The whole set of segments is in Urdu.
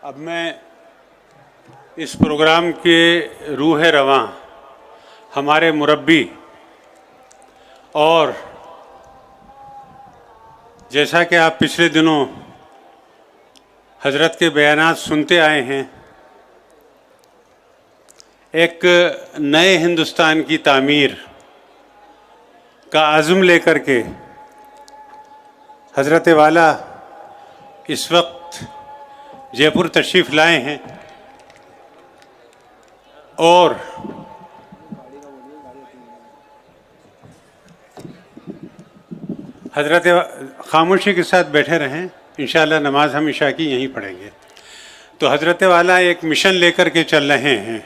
اب میں اس پروگرام کے روح رواں ہمارے مربی اور جیسا کہ آپ پچھلے دنوں حضرت کے بیانات سنتے آئے ہیں، ایک نئے ہندوستان کی تعمیر کا عزم لے کر کے حضرت والا اس وقت جے پور تشریف لائے ہیں اور حضرت خاموشی کے ساتھ بیٹھے رہیں، انشاءاللہ نماز ہم عشاء کی یہیں پڑھیں گے۔ تو حضرت والا ایک مشن لے کر کے چل رہے ہیں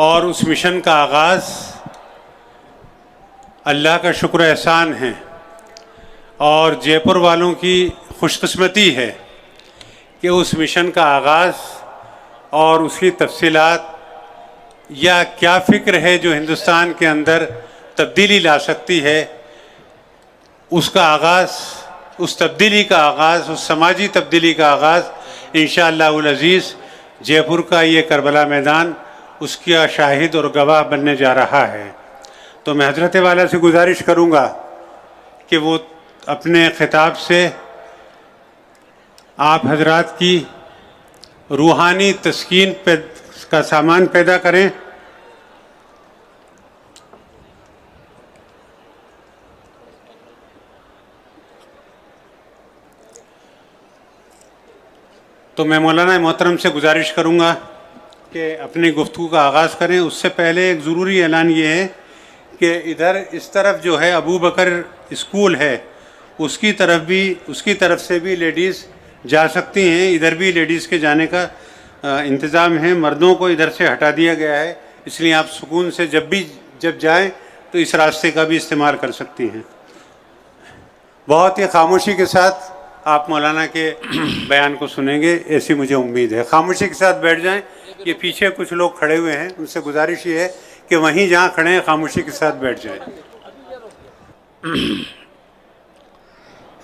اور اس مشن کا آغاز اللہ کا شکر احسان ہے اور جے پور والوں کی خوش قسمتی ہے کہ اس مشن کا آغاز اور اس کی تفصیلات یا کیا فکر ہے جو ہندوستان کے اندر تبدیلی لا سکتی ہے، اس کا آغاز، اس تبدیلی کا آغاز، اس سماجی تبدیلی کا آغاز انشاءاللہ العزیز جے پور کا یہ کربلا میدان اس کا شاہد اور گواہ بننے جا رہا ہے۔ تو میں حضرت والا سے گزارش کروں گا کہ وہ اپنے خطاب سے آپ حضرات کی روحانی تسکین کا سامان پیدا کریں۔ تو میں مولانا محترم سے گزارش کروں گا کہ اپنی گفتگو کا آغاز کریں۔ اس سے پہلے ایک ضروری اعلان یہ ہے کہ ادھر اس طرف جو ہے ابو بکر اسکول ہے، اس کی طرف سے بھی لیڈیز جا سکتی ہیں، ادھر بھی لیڈیز کے جانے کا انتظام ہے، مردوں کو ادھر سے ہٹا دیا گیا ہے، اس لیے آپ سکون سے جب جائیں تو اس راستے کا بھی استعمال کر سکتی ہیں۔ بہت ہی خاموشی کے ساتھ آپ مولانا کے بیان کو سنیں گے، ایسی مجھے امید ہے۔ خاموشی کے ساتھ بیٹھ جائیں، یہ پیچھے کچھ لوگ کھڑے ہوئے ہیں، ان سے گزارش یہ ہے کہ وہیں جہاں کھڑے ہیں خاموشی کے ساتھ بیٹھ جائیں۔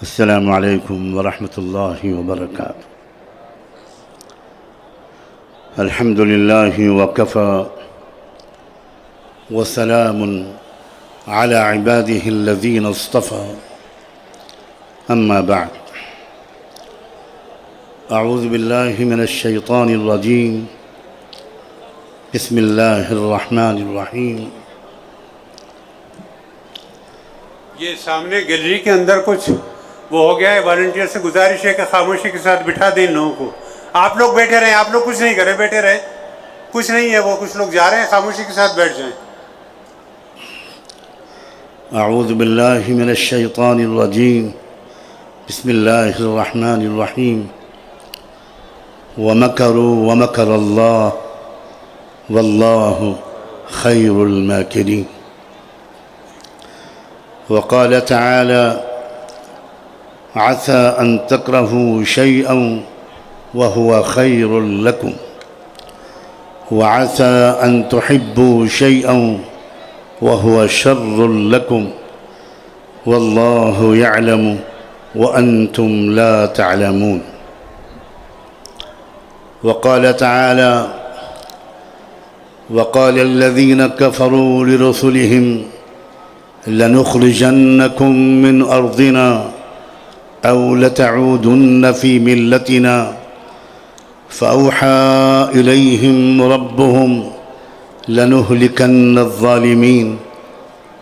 السلام علیکم ورحمۃ اللہ وبرکاتہ۔ الحمد للہ وکفی وسلام علی عبادہ الذین اصطفی، اما بعد، اعوذ باللہ من الشیطان الرجیم، بسم اللہ الرحمن الرحیم۔ یہ سامنے گیلری کے اندر کچھ وہ ہو گیا ہے، والنٹیئر سے گزارش ہے کہ خاموشی کے ساتھ بٹھا دیں ان لوگوں کو۔ آپ لوگ بیٹھے رہیں، آپ لوگ کچھ نہیں کریں، بیٹھے رہیں، کچھ نہیں ہے، وہ کچھ لوگ جا رہے ہیں، خاموشی کے ساتھ بیٹھ جائیں۔ اعوذ باللہ من الشیطان الرجیم، بسم اللہ الرحمن الرحیم۔ ومکروا ومکر اللہ واللہ خیر الماکرین۔ وقال تعالى عسى أن تكرهوا شيئا وهو خير لكم وعسى أن تحبوا شيئا وهو شر لكم والله يعلم وأنتم لا تعلمون۔ وقال تعالى وقال الذين كفروا لرسلهم لنخرجنكم من أرضنا أو لتعودن في ملتنا فأوحى إليهم ربهم لنهلكن الظالمين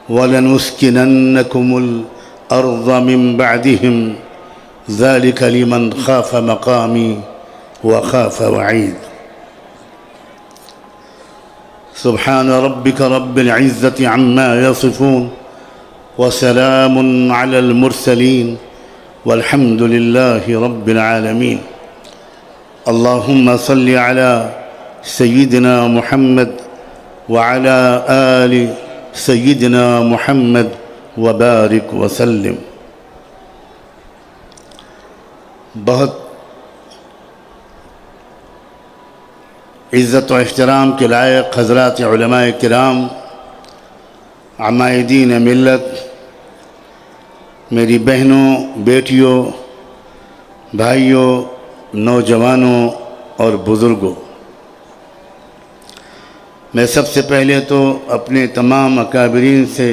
ولنسكننكم الأرض من بعدهم ذلك لمن خاف مقامي وخاف وعيد۔ سبحان ربك رب العزة عما يصفون وسلام على المرسلين والحمد لله رب العالمين۔ اللهم صل على سيدنا محمد وعلى آل سيدنا محمد وبارك وسلم۔ بہت عزت و احترام کے لائق حضرات علماء کرام، عمائدین ملت، میری بہنوں، بیٹیوں، بھائیوں، نوجوانوں، اور بزرگوں، میں سب سے پہلے تو اپنے تمام اکابرین سے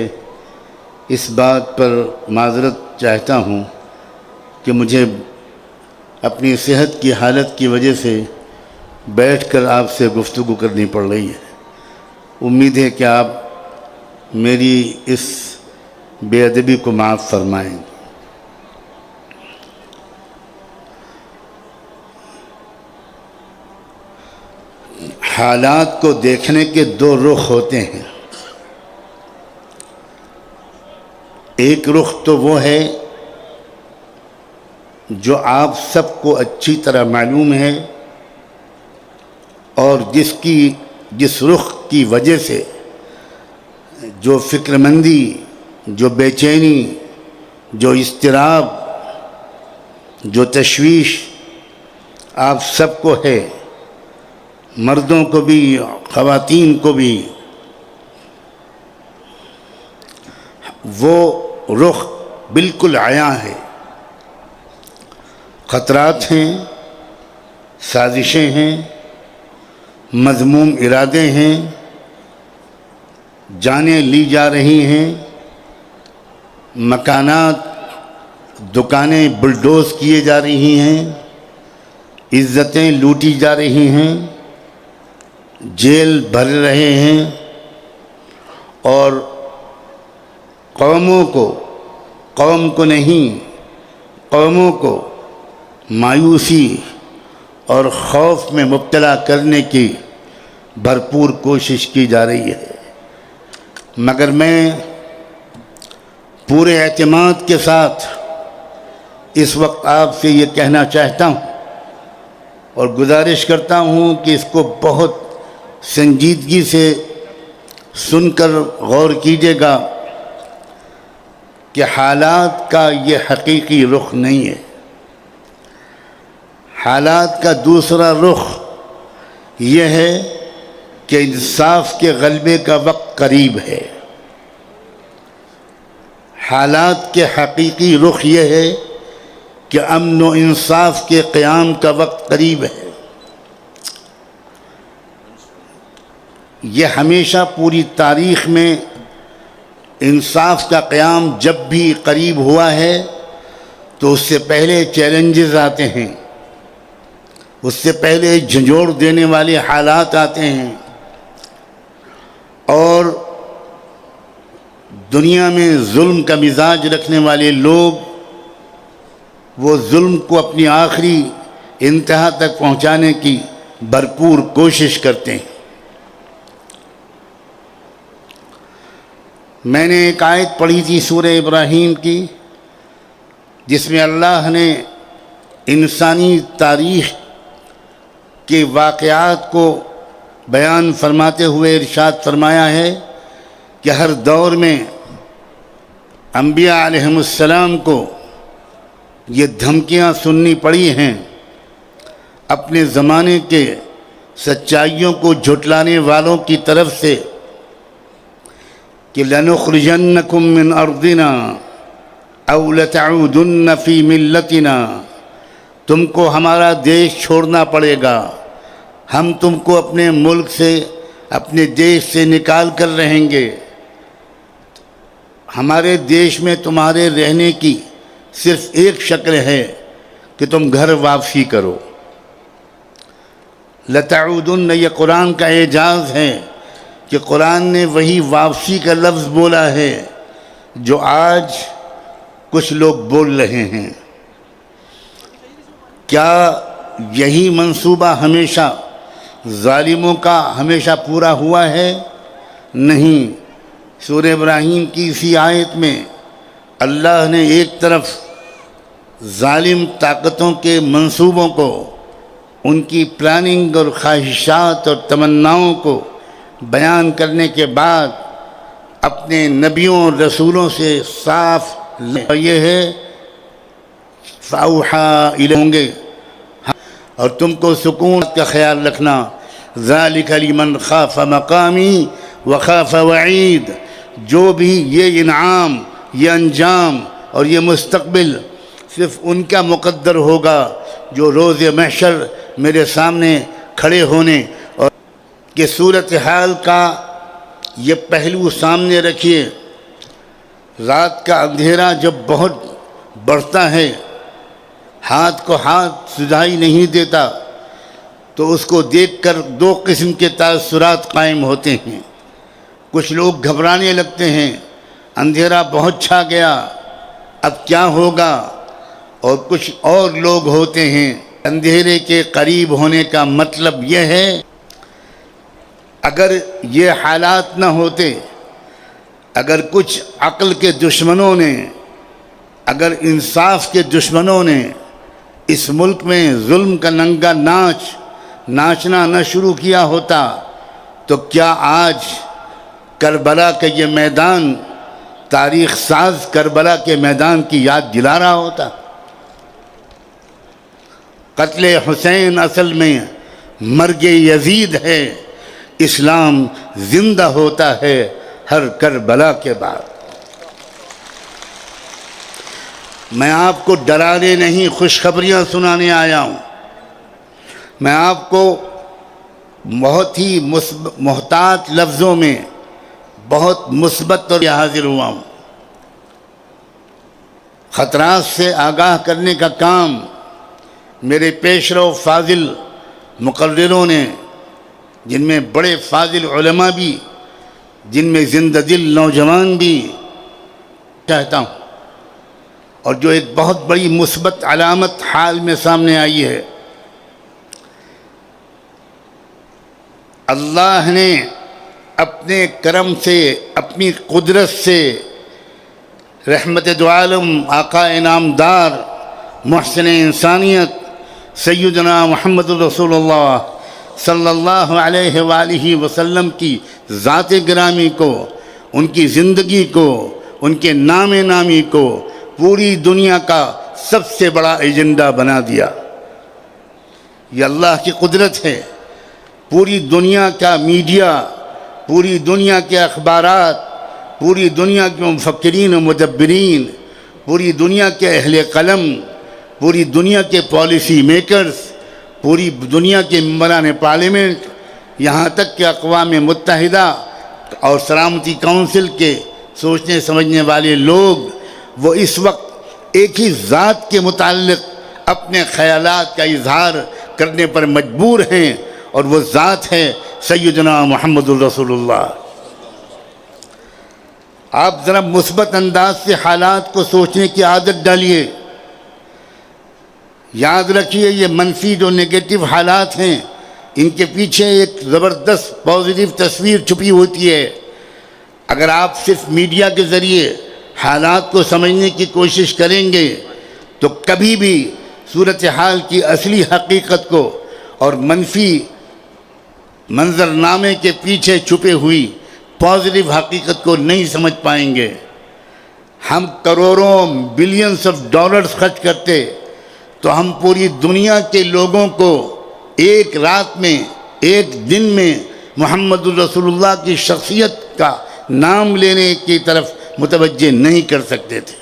اس بات پر معذرت چاہتا ہوں کہ مجھے اپنی صحت کی حالت کی وجہ سے بیٹھ کر آپ سے گفتگو کرنی پڑ رہی ہے۔ امید ہے کہ آپ میری اس بے ادبی کو معاف فرمائیں۔ حالات کو دیکھنے کے دو رخ ہوتے ہیں۔ ایک رخ تو وہ ہے جو آپ سب کو اچھی طرح معلوم ہے اور جس رخ کی وجہ سے جو فکر مندی، جو بے چینی، جو اضطراب، جو تشویش آپ سب کو ہے، مردوں کو بھی خواتین کو بھی، وہ رخ بالکل عیاں ہے۔ خطرات ہیں، سازشیں ہیں، مذموم ارادے ہیں، جانیں لی جا رہی ہیں، مکانات، دکانیں بلڈوز کیے جا رہی ہیں، عزتیں لوٹی جا رہی ہیں، جیل بھر رہے ہیں، اور قوموں کو مایوسی اور خوف میں مبتلا کرنے کی بھرپور کوشش کی جا رہی ہے۔ مگر میں پورے اعتماد کے ساتھ اس وقت آپ سے یہ کہنا چاہتا ہوں اور گزارش کرتا ہوں کہ اس کو بہت سنجیدگی سے سن کر غور کیجیے گا کہ حالات کا یہ حقیقی رخ نہیں ہے۔ حالات کا دوسرا رخ یہ ہے کہ انصاف کے غلبے کا وقت قریب ہے۔ حالات کے حقیقی رخ یہ ہے کہ امن و انصاف کے قیام کا وقت قریب ہے۔ یہ ہمیشہ پوری تاریخ میں انصاف کا قیام جب بھی قریب ہوا ہے تو اس سے پہلے چیلنجز آتے ہیں، اس سے پہلے جھنجھوڑ دینے والے حالات آتے ہیں، اور دنیا میں ظلم کا مزاج رکھنے والے لوگ وہ ظلم کو اپنی آخری انتہا تک پہنچانے کی بھرپور کوشش کرتے ہیں۔ میں نے ایک آیت پڑھی تھی سورہ ابراہیم کی، جس میں اللہ نے انسانی تاریخ کے واقعات کو بیان فرماتے ہوئے ارشاد فرمایا ہے کہ ہر دور میں انبیاء علیہم السلام کو یہ دھمکیاں سننی پڑی ہیں اپنے زمانے کے سچائیوں کو جھٹلانے والوں کی طرف سے کہ لَنُخْرِجَنَّكُم مِّنْ أَرْضِنَا أَوْ لَتَعُودُنَّ فِي مِلَّتِنَا، تم کو ہمارا دیش چھوڑنا پڑے گا، ہم تم کو اپنے ملک سے، اپنے دیش سے نکال کر رہیں گے، ہمارے دیش میں تمہارے رہنے کی صرف ایک شکل ہے کہ تم گھر واپسی کرو۔ لَتَعُودُنَّ یہ قرآن کا اعجاز ہے کہ قرآن نے وہی واپسی کا لفظ بولا ہے جو آج کچھ لوگ بول رہے ہیں۔ کیا یہی منصوبہ ہمیشہ ظالموں کا ہمیشہ پورا ہوا ہے؟ نہیں۔ سورہ ابراہیم کی اسی آیت میں اللہ نے ایک طرف ظالم طاقتوں کے منصوبوں کو، ان کی پلاننگ اور خواہشات اور تمناؤں کو بیان کرنے کے بعد اپنے نبیوں اور رسولوں سے صاف یہ ہے فَأَوْحَىٰ إِلَيْهِ، اور تم کو سکون کا خیال رکھنا، ذَلِكَ لِمَنْ خَافَ مَقَامِي وَخَافَ وَعِيدِ، جو بھی یہ انعام، یہ انجام اور یہ مستقبل صرف ان کا مقدر ہوگا جو روز محشر میرے سامنے کھڑے ہونے اور کہ صورتحال کا یہ پہلو سامنے رکھیے. رات کا اندھیرا جب بہت بڑھتا ہے، ہاتھ کو ہاتھ سجائی نہیں دیتا، تو اس کو دیکھ کر دو قسم کے تاثرات قائم ہوتے ہیں. کچھ لوگ گھبرانے لگتے ہیں، اندھیرا بہت چھا گیا، اب کیا ہوگا. اور کچھ اور لوگ ہوتے ہیں، اندھیرے کے قریب ہونے کا مطلب یہ ہے اگر یہ حالات نہ ہوتے، اگر کچھ عقل کے دشمنوں نے، اگر انصاف کے دشمنوں نے اس ملک میں ظلم کا ننگا ناچنا نہ شروع کیا ہوتا، تو کیا آج کربلا کا یہ میدان تاریخ ساز کربلا کے میدان کی یاد دلا رہا ہوتا؟ قتل حسین اصل میں مرگ یزید ہے. اسلام زندہ ہوتا ہے ہر کربلا کے بعد. میں آپ کو ڈرانے نہیں، خوشخبریاں سنانے آیا ہوں. میں آپ کو بہت ہی محتاط لفظوں میں بہت مثبت طور پر حاضر ہوا ہوں. خطرات سے آگاہ کرنے کا کام میرے پیشرو فاضل مقرروں نے، جن میں بڑے فاضل علماء بھی، جن میں زندہ دل نوجوان بھی چاہتا ہوں. اور جو ایک بہت بڑی مثبت علامت حال میں سامنے آئی ہے، اللہ نے اپنے کرم سے، اپنی قدرت سے رحمت دو عالم آقا انعامدار محسن انسانیت سیدنا محمد رسول اللہ صلی اللہ علیہ وآلہ وسلم کی ذات گرامی کو، ان کی زندگی کو، ان کے نام نامی کو پوری دنیا کا سب سے بڑا ایجنڈا بنا دیا. یہ اللہ کی قدرت ہے. پوری دنیا کا میڈیا، پوری دنیا کے اخبارات، پوری دنیا کے مفکرین و مدبرین، پوری دنیا کے اہل قلم، پوری دنیا کے پالیسی میکرز، پوری دنیا کے ممبران پارلیمنٹ، یہاں تک کہ اقوام متحدہ اور سلامتی کونسل کے سوچنے سمجھنے والے لوگ، وہ اس وقت ایک ہی ذات کے متعلق اپنے خیالات کا اظہار کرنے پر مجبور ہیں، اور وہ ذات ہے سیدنا محمد الرسول اللہ. آپ ذرا مثبت انداز سے حالات کو سوچنے کی عادت ڈالیے. یاد رکھیے، یہ منفی جو نیگیٹو حالات ہیں، ان کے پیچھے ایک زبردست پازیٹیو تصویر چھپی ہوتی ہے. اگر آپ صرف میڈیا کے ذریعے حالات کو سمجھنے کی کوشش کریں گے تو کبھی بھی صورتحال کی اصلی حقیقت کو اور منفی منظرنامے کے پیچھے چھپے ہوئی پازیٹیو حقیقت کو نہیں سمجھ پائیں گے. ہم کروڑوں بلینز آف ڈالرز خرچ کرتے تو ہم پوری دنیا کے لوگوں کو ایک رات میں، ایک دن میں محمد الرسول اللہ کی شخصیت کا نام لینے کی طرف متوجہ نہیں کر سکتے تھے.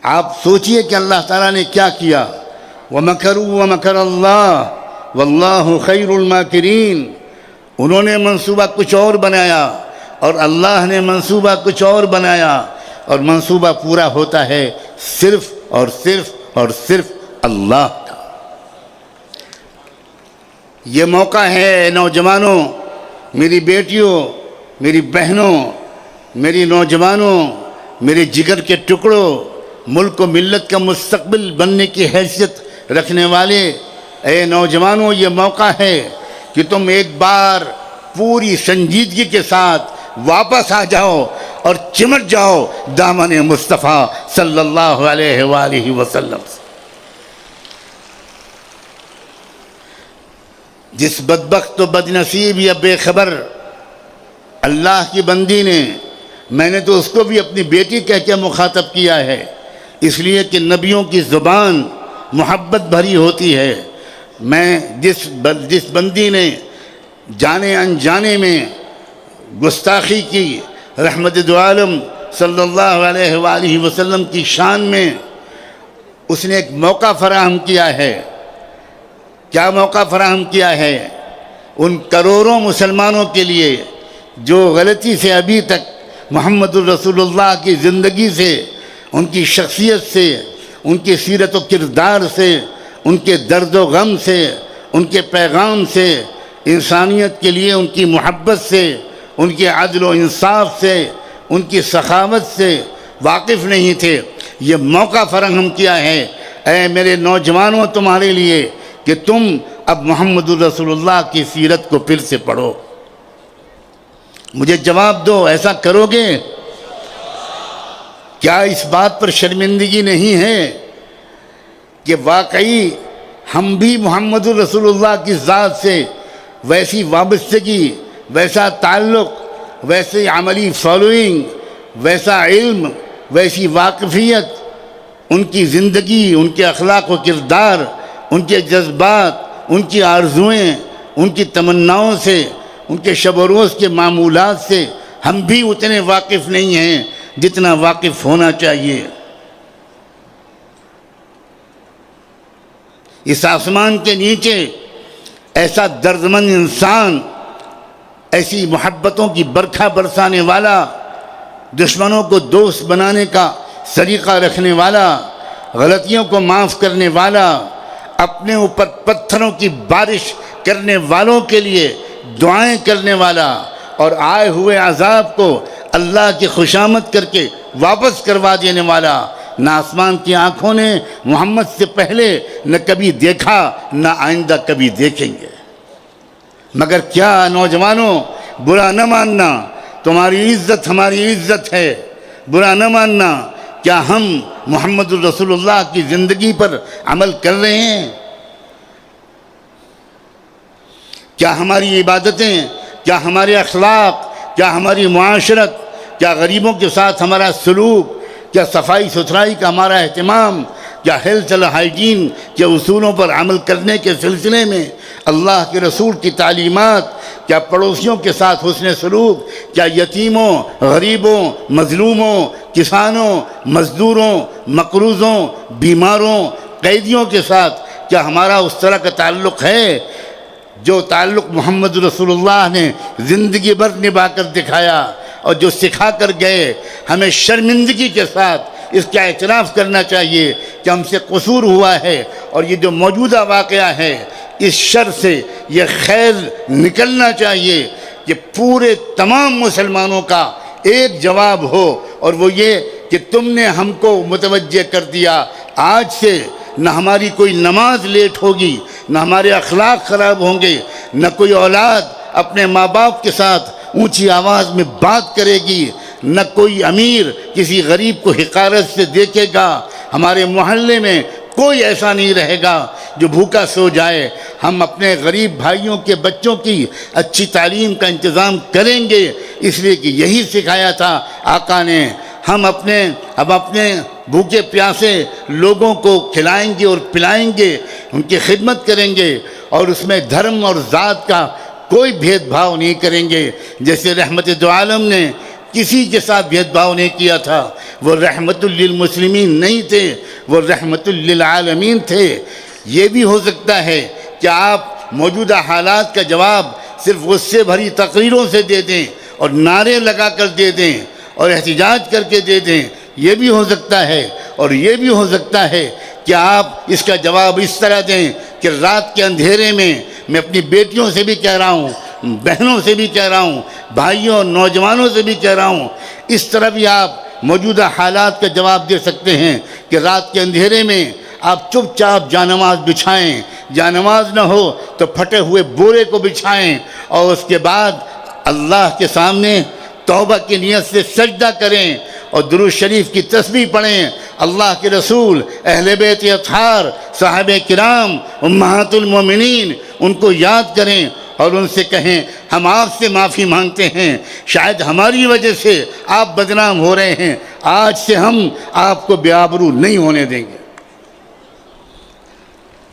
آپ سوچئے کہ اللہ تعالیٰ نے کیا کیا. وَمَكَرُوا وَمَكَرَ اللَّهُ وَاللَّهُ خَيْرُ الْمَاكِرِينَ. انہوں نے منصوبہ کچھ اور بنایا اور اللہ نے منصوبہ کچھ اور بنایا، اور منصوبہ پورا ہوتا ہے صرف اور صرف اور صرف اللہ کا. یہ موقع ہے نوجوانوں، میری بیٹیوں، میری بہنوں، میری نوجوانوں، میرے جگر کے ٹکڑوں، ملک و ملت کا مستقبل بننے کی حیثیت رکھنے والے اے نوجوانوں، یہ موقع ہے کہ تم ایک بار پوری سنجیدگی کے ساتھ واپس آ جاؤ اور چمٹ جاؤ دامن مصطفیٰ صلی اللہ علیہ وآلہ وسلم. جس بدبخت و بدنصیب یا بے خبر اللہ کی بندی نے، میں نے تو اس کو بھی اپنی بیٹی کہہ کے مخاطب کیا ہے، اس لیے کہ نبیوں کی زبان محبت بھری ہوتی ہے. میں جس بندی نے جانے انجانے میں گستاخی کی رحمت دو عالم صلی اللہ علیہ وآلہ وسلم کی شان میں، اس نے ایک موقع فراہم کیا ہے. کیا موقع فراہم کیا ہے؟ ان کروڑوں مسلمانوں کے لیے جو غلطی سے ابھی تک محمد الرسول اللہ کی زندگی سے، ان کی شخصیت سے، ان کی سیرت و کردار سے، ان کے درد و غم سے، ان کے پیغام سے، انسانیت کے لیے ان کی محبت سے، ان کے عدل و انصاف سے، ان کی سخاوت سے واقف نہیں تھے. یہ موقع فراہم کیا ہے اے میرے نوجوانوں تمہارے لیے کہ تم اب محمد الرسول اللہ کی سیرت کو پھر سے پڑھو. مجھے جواب دو، ایسا کرو گے؟ کیا اس بات پر شرمندگی نہیں ہے کہ واقعی ہم بھی محمد الرسول اللہ کی ذات سے ویسی وابستگی، ویسا تعلق، ویسی عملی فالوئنگ، ویسا علم، ویسی واقفیت، ان کی زندگی، ان کے اخلاق و کردار، ان کے جذبات، ان کی آرزوئیں، ان کی تمناؤں سے، ان کے شب و روز کے معمولات سے ہم بھی اتنے واقف نہیں ہیں جتنا واقف ہونا چاہیے. اس آسمان کے نیچے ایسا دردمند انسان، ایسی محبتوں کی برکھا برسانے والا، دشمنوں کو دوست بنانے کا سلیقہ رکھنے والا، غلطیوں کو معاف کرنے والا، اپنے اوپر پتھروں کی بارش کرنے والوں کے لیے دعائیں کرنے والا، اور آئے ہوئے عذاب کو اللہ کی خوشامد کر کے واپس کروا دینے والا، نہ آسمان کی آنکھوں نے محمد سے پہلے نہ کبھی دیکھا، نہ آئندہ کبھی دیکھیں گے. مگر کیا نوجوانوں، برا نہ ماننا، تمہاری عزت ہماری عزت ہے، برا نہ ماننا. کیا ہم محمد الرسول اللہ کی زندگی پر عمل کر رہے ہیں؟ کیا ہماری عبادتیں، کیا ہمارے اخلاق، کیا ہماری معاشرت، کیا غریبوں کے ساتھ ہمارا سلوک، کیا صفائی ستھرائی کا ہمارا اہتمام، کیا ہیلتھ اینڈ ہائیجین کے اصولوں پر عمل کرنے کے سلسلے میں اللہ کے رسول کی تعلیمات، کیا پڑوسیوں کے ساتھ حسن سلوک، کیا یتیموں، غریبوں، مظلوموں، کسانوں، مزدوروں، مقروضوں، بیماروں، قیدیوں کے ساتھ کیا ہمارا اس طرح کا تعلق ہے جو تعلق محمد رسول اللہ نے زندگی بھر نبھا کر دکھایا اور جو سکھا کر گئے؟ ہمیں شرمندگی کے ساتھ اس کا اعتراف کرنا چاہیے کہ ہم سے قصور ہوا ہے، اور یہ جو موجودہ واقعہ ہے اس شر سے یہ خیر نکلنا چاہیے کہ پورے تمام مسلمانوں کا ایک جواب ہو، اور وہ یہ کہ تم نے ہم کو متوجہ کر دیا، آج سے نہ ہماری کوئی نماز لیٹ ہوگی، نہ ہمارے اخلاق خراب ہوں گے، نہ کوئی اولاد اپنے ماں باپ کے ساتھ اونچی آواز میں بات کرے گی، نہ کوئی امیر کسی غریب کو حقارت سے دیکھے گا، ہمارے محلے میں کوئی ایسا نہیں رہے گا جو بھوکا سو جائے. ہم اپنے غریب بھائیوں کے بچوں کی اچھی تعلیم کا انتظام کریں گے، اس لیے کہ یہی سکھایا تھا آقا نے. ہم اپنے بھوکے پیاسے لوگوں کو کھلائیں گے اور پلائیں گے، ان کی خدمت کریں گے، اور اس میں دھرم اور ذات کا کوئی بھید بھاؤ نہیں کریں گے. جیسے رحمت دو عالم نے کسی کے ساتھ بھید بھاؤ نہیں کیا تھا، وہ رحمت للمسلمین نہیں تھے، وہ رحمت للعالمین تھے. یہ بھی ہو سکتا ہے کہ آپ موجودہ حالات کا جواب صرف غصے بھری تقریروں سے دے دیں اور نعرے لگا کر دے دیں اور احتجاج کر کے دے دیں، یہ بھی ہو سکتا ہے. اور یہ بھی ہو سکتا ہے کہ آپ اس کا جواب اس طرح دیں کہ رات کے اندھیرے میں میں اپنی بیٹیوں سے بھی کہہ رہا ہوں، بہنوں سے بھی کہہ رہا ہوں، بھائیوں نوجوانوں سے بھی کہہ رہا ہوں، اس طرح بھی آپ موجودہ حالات کا جواب دے سکتے ہیں کہ رات کے اندھیرے میں آپ چپ چاپ جانماز بچھائیں، جانماز نہ ہو تو پھٹے ہوئے بورے کو بچھائیں، اور اس کے بعد اللہ کے سامنے توبہ کی نیت سے سجدہ کریں اور درود شریف کی تسبیح پڑھیں. اللہ کے رسول، اہل بیت اطہار، صحابہ کرام، امہات المومنین، ان کو یاد کریں اور ان سے کہیں ہم آپ سے معافی مانگتے ہیں، شاید ہماری وجہ سے آپ بدنام ہو رہے ہیں، آج سے ہم آپ کو بے آبرو نہیں ہونے دیں گے.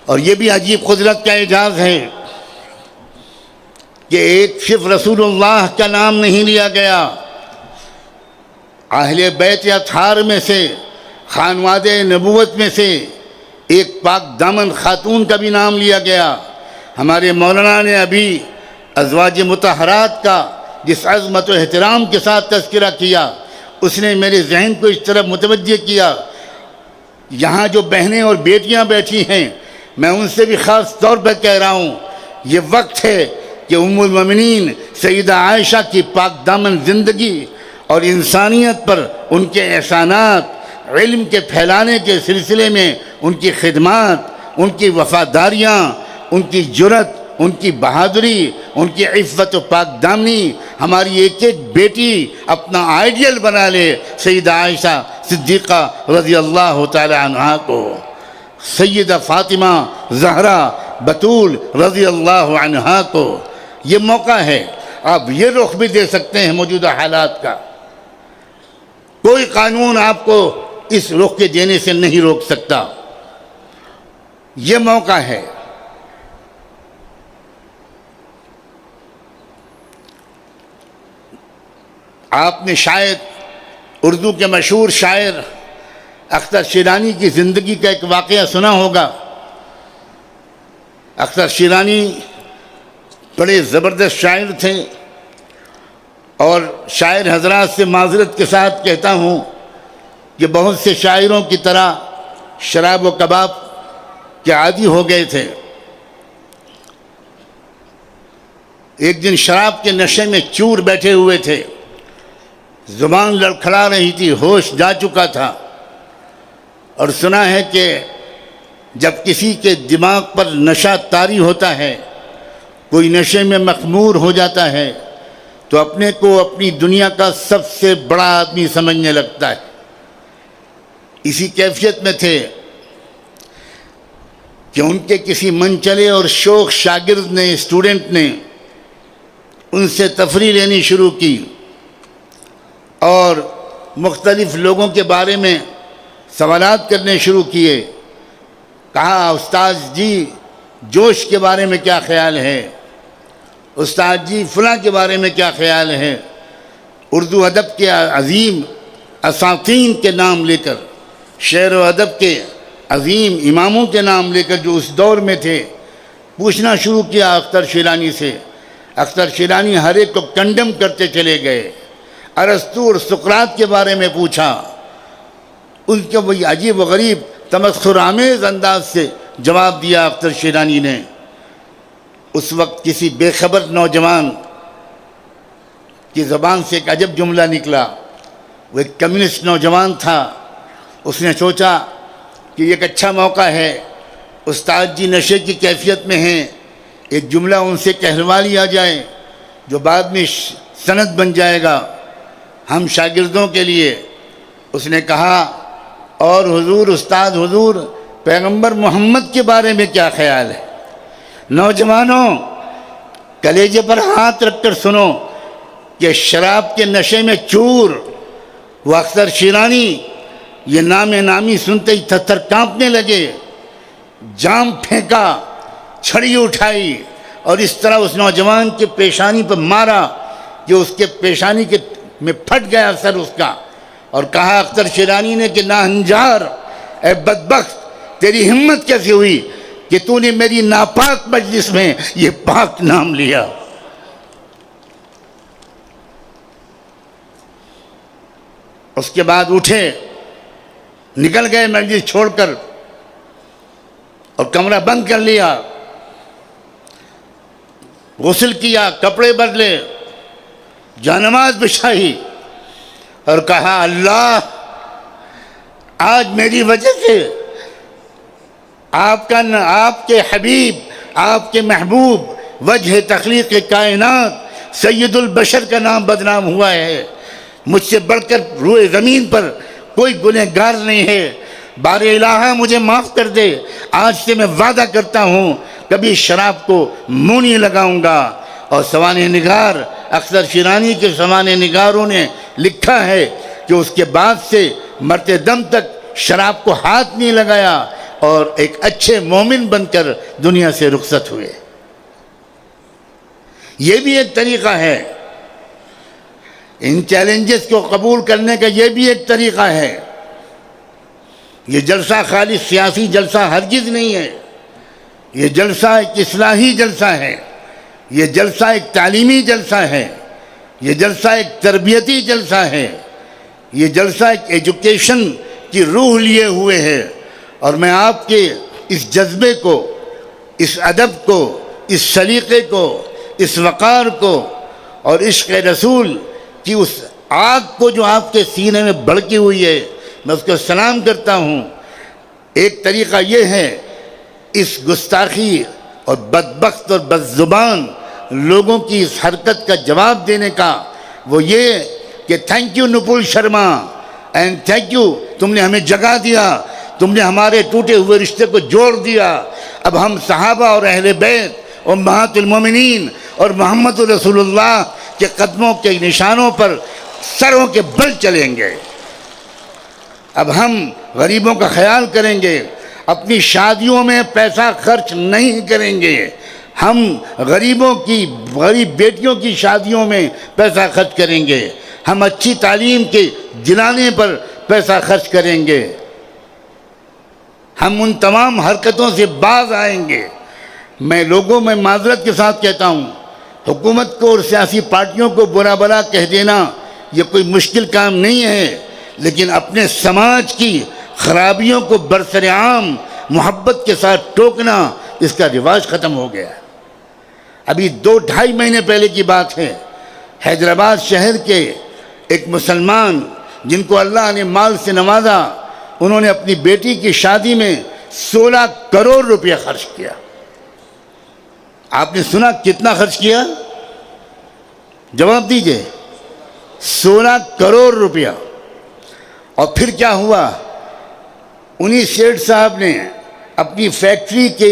اور یہ بھی عجیب قدرت کا اعجاز ہے کہ ایک صرف رسول اللہ کا نام نہیں لیا گیا، اہل بیت اطہار میں سے، خانوادہ نبوت میں سے ایک پاک دامن خاتون کا بھی نام لیا گیا. ہمارے مولانا نے ابھی ازواج مطہرات کا جس عظمت و احترام کے ساتھ تذکرہ کیا اس نے میرے ذہن کو اس طرف متوجہ کیا. یہاں جو بہنیں اور بیٹیاں بیٹھی ہیں میں ان سے بھی خاص طور پر کہہ رہا ہوں یہ وقت ہے کہ ام المومنین سیدہ عائشہ کی پاک دامن زندگی اور انسانیت پر ان کے احسانات علم کے پھیلانے کے سلسلے میں ان کی خدمات ان کی وفاداریاں ان کی جرت ان کی بہادری ان کی عفت و پاک دامنی ہماری ایک ایک بیٹی اپنا آئیڈیل بنا لے. سیدہ عائشہ صدیقہ رضی اللہ تعالی عنہا کو سیدہ فاطمہ زہرا بطول رضی اللہ عنہا کو یہ موقع ہے. آپ یہ رخ بھی دے سکتے ہیں موجودہ حالات کا. کوئی قانون آپ کو اس رخ کے دینے سے نہیں روک سکتا. یہ موقع ہے. آپ نے شاید اردو کے مشہور شاعر اختر شیرانی کی زندگی کا ایک واقعہ سنا ہوگا. اختر شیرانی بڑے زبردست شاعر تھے اور شاعر حضرات سے معذرت کے ساتھ کہتا ہوں کہ بہت سے شاعروں کی طرح شراب و کباب کے عادی ہو گئے تھے. ایک دن شراب کے نشے میں چور بیٹھے ہوئے تھے. زبان لڑکھڑا رہی تھی, ہوش جا چکا تھا. اور سنا ہے کہ جب کسی کے دماغ پر نشہ طاری ہوتا ہے, کوئی نشے میں مخمور ہو جاتا ہے تو اپنے کو اپنی دنیا کا سب سے بڑا آدمی سمجھنے لگتا ہے. اسی کیفیت میں تھے کہ ان کے کسی منچلے اور شوخ شاگرد نے اسٹوڈنٹ نے ان سے تفریح لینی شروع کی اور مختلف لوگوں کے بارے میں سوالات کرنے شروع کیے. کہا استاد جی جوش کے بارے میں کیا خیال ہے, استاد جی فلاں کے بارے میں کیا خیال ہے. اردو ادب کے عظیم اساطین کے نام لے کر, شعر و ادب کے عظیم اماموں کے نام لے کر جو اس دور میں تھے پوچھنا شروع کیا اختر شیرانی سے. اختر شیرانی ہر ایک کو کنڈم کرتے چلے گئے. ارسطو اور سقراط کے بارے میں پوچھا. ان کے وہی عجیب و غریب تمسخر آمیز انداز سے جواب دیا اختر شیرانی نے. اس وقت کسی بے خبر نوجوان کی زبان سے ایک عجب جملہ نکلا. وہ ایک کمیونسٹ نوجوان تھا. اس نے سوچا کہ یہ ایک اچھا موقع ہے, استاد جی نشے کی کیفیت میں ہیں, ایک جملہ ان سے کہلوا لیا جائے جو بعد میں سند بن جائے گا ہم شاگردوں کے لیے. اس نے کہا اور حضور استاد حضور پیغمبر محمد کے بارے میں کیا خیال ہے. نوجوانوں کلیجے پر ہاتھ رکھ کر سنو کہ شراب کے نشے میں چور وہ اختر شیرانی یہ نام نامی سنتے ہی تھر تھر کانپنے لگے. جام پھینکا, چھڑی اٹھائی اور اس طرح اس نوجوان کے پیشانی پر مارا کہ اس کے پیشانی کے میں پھٹ گیا سر اس کا. اور کہا اختر شیرانی نے کہ ناہنجار اے بدبخت تیری ہمت کیسے ہوئی کہ تو نے میری ناپاک مجلس میں یہ پاک نام لیا. اس کے بعد اٹھے, نکل گئے مجلس چھوڑ کر اور کمرہ بند کر لیا. غسل کیا, کپڑے بدلے, جانماز بچھائی اور کہا اللہ آج میری وجہ سے آپ کے حبیب آپ کے محبوب وجہ تخلیق کائنات سید البشر کا نام بدنام ہوا ہے. مجھ سے بڑھ کر روئے زمین پر کوئی گنہگار نہیں ہے. بار الہا مجھے معاف کر دے. آج سے میں وعدہ کرتا ہوں کبھی شراب کو منہ نہیں لگاؤں گا. اور سوانح نگار اختر شیرانی کے سوانح نگاروں نے لکھا ہے کہ اس کے بعد سے مرتے دم تک شراب کو ہاتھ نہیں لگایا اور ایک اچھے مومن بن کر دنیا سے رخصت ہوئے. یہ بھی ایک طریقہ ہے, ان چیلنجز کو قبول کرنے کا یہ بھی ایک طریقہ ہے. یہ جلسہ خالی سیاسی جلسہ ہرگز نہیں ہے، یہ جلسہ ایک اصلاحی جلسہ ہے، یہ جلسہ ایک تعلیمی جلسہ ہے، یہ جلسہ ایک تربیتی جلسہ ہے، یہ جلسہ ایک ایجوکیشن کی روح لیے ہوئے ہے۔ اور میں آپ کے اس جذبے کو، اس ادب کو، اس سلیقے کو، اس وقار کو اور عشق رسول کی اس آگ کو جو آپ کے سینے میں بھڑکی ہوئی ہے، میں اس کو سلام کرتا ہوں۔ ایک طریقہ یہ ہے اس گستاخی اور بدبخت اور بدزبان لوگوں کی اس حرکت کا جواب دینے کا، وہ یہ کہ thank you nipple Sharma and thank you, تم نے ہمیں جگہ دیا، تم نے ہمارے ٹوٹے ہوئے رشتے کو جوڑ دیا۔ اب ہم صحابہ اور اہل بیت اور امہات المومنین اور محمد رسول اللہ کے قدموں کے نشانوں پر سروں کے بل چلیں گے۔ اب ہم غریبوں کا خیال کریں گے، اپنی شادیوں میں پیسہ خرچ نہیں کریں گے، ہم غریب بیٹیوں کی شادیوں میں پیسہ خرچ کریں گے، ہم اچھی تعلیم کے دلانے پر پیسہ خرچ کریں گے، ہم ان تمام حرکتوں سے باز آئیں گے۔ میں لوگوں میں معذرت کے ساتھ کہتا ہوں، حکومت کو اور سیاسی پارٹیوں کو برا بھلا کہہ دینا یہ کوئی مشکل کام نہیں ہے، لیکن اپنے سماج کی خرابیوں کو برسرعام محبت کے ساتھ ٹوکنا، اس کا رواج ختم ہو گیا ہے۔ ابھی 2-2.5 مہینے پہلے کی بات ہے، حیدرآباد شہر کے ایک مسلمان جن کو اللہ نے مال سے نوازا، انہوں نے اپنی بیٹی کی شادی میں 16 کروڑ روپیہ خرچ کیا۔ آپ نے سنا کتنا خرچ کیا؟ جواب دیجئے۔ 16 کروڑ روپیہ۔ اور پھر کیا ہوا؟ انہی سیٹھ صاحب نے اپنی فیکٹری کے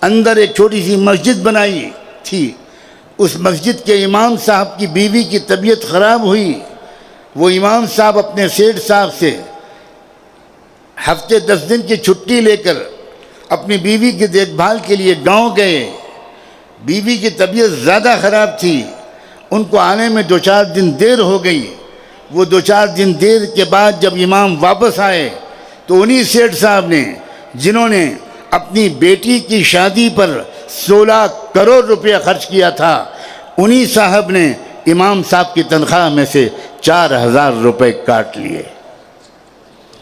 اندر ایک چھوٹی سی مسجد بنائی تھی، اس مسجد کے امام صاحب کی بیوی کی طبیعت خراب ہوئی، وہ امام صاحب اپنے سیٹھ صاحب سے ہفتے 10 دن کی چھٹی لے کر اپنی بیوی کی دیکھ بھال کے لیے گاؤں گئے۔ بیوی کی طبیعت زیادہ خراب تھی، ان کو آنے میں 2-4 دن دیر ہو گئی۔ وہ 2-4 دن دیر کے بعد جب امام واپس آئے تو انہی سیٹھ صاحب نے، جنہوں نے اپنی بیٹی کی شادی پر 16 کروڑ روپیہ خرچ کیا تھا، انہی صاحب نے امام صاحب کی تنخواہ میں سے 4000 روپے کاٹ لیے۔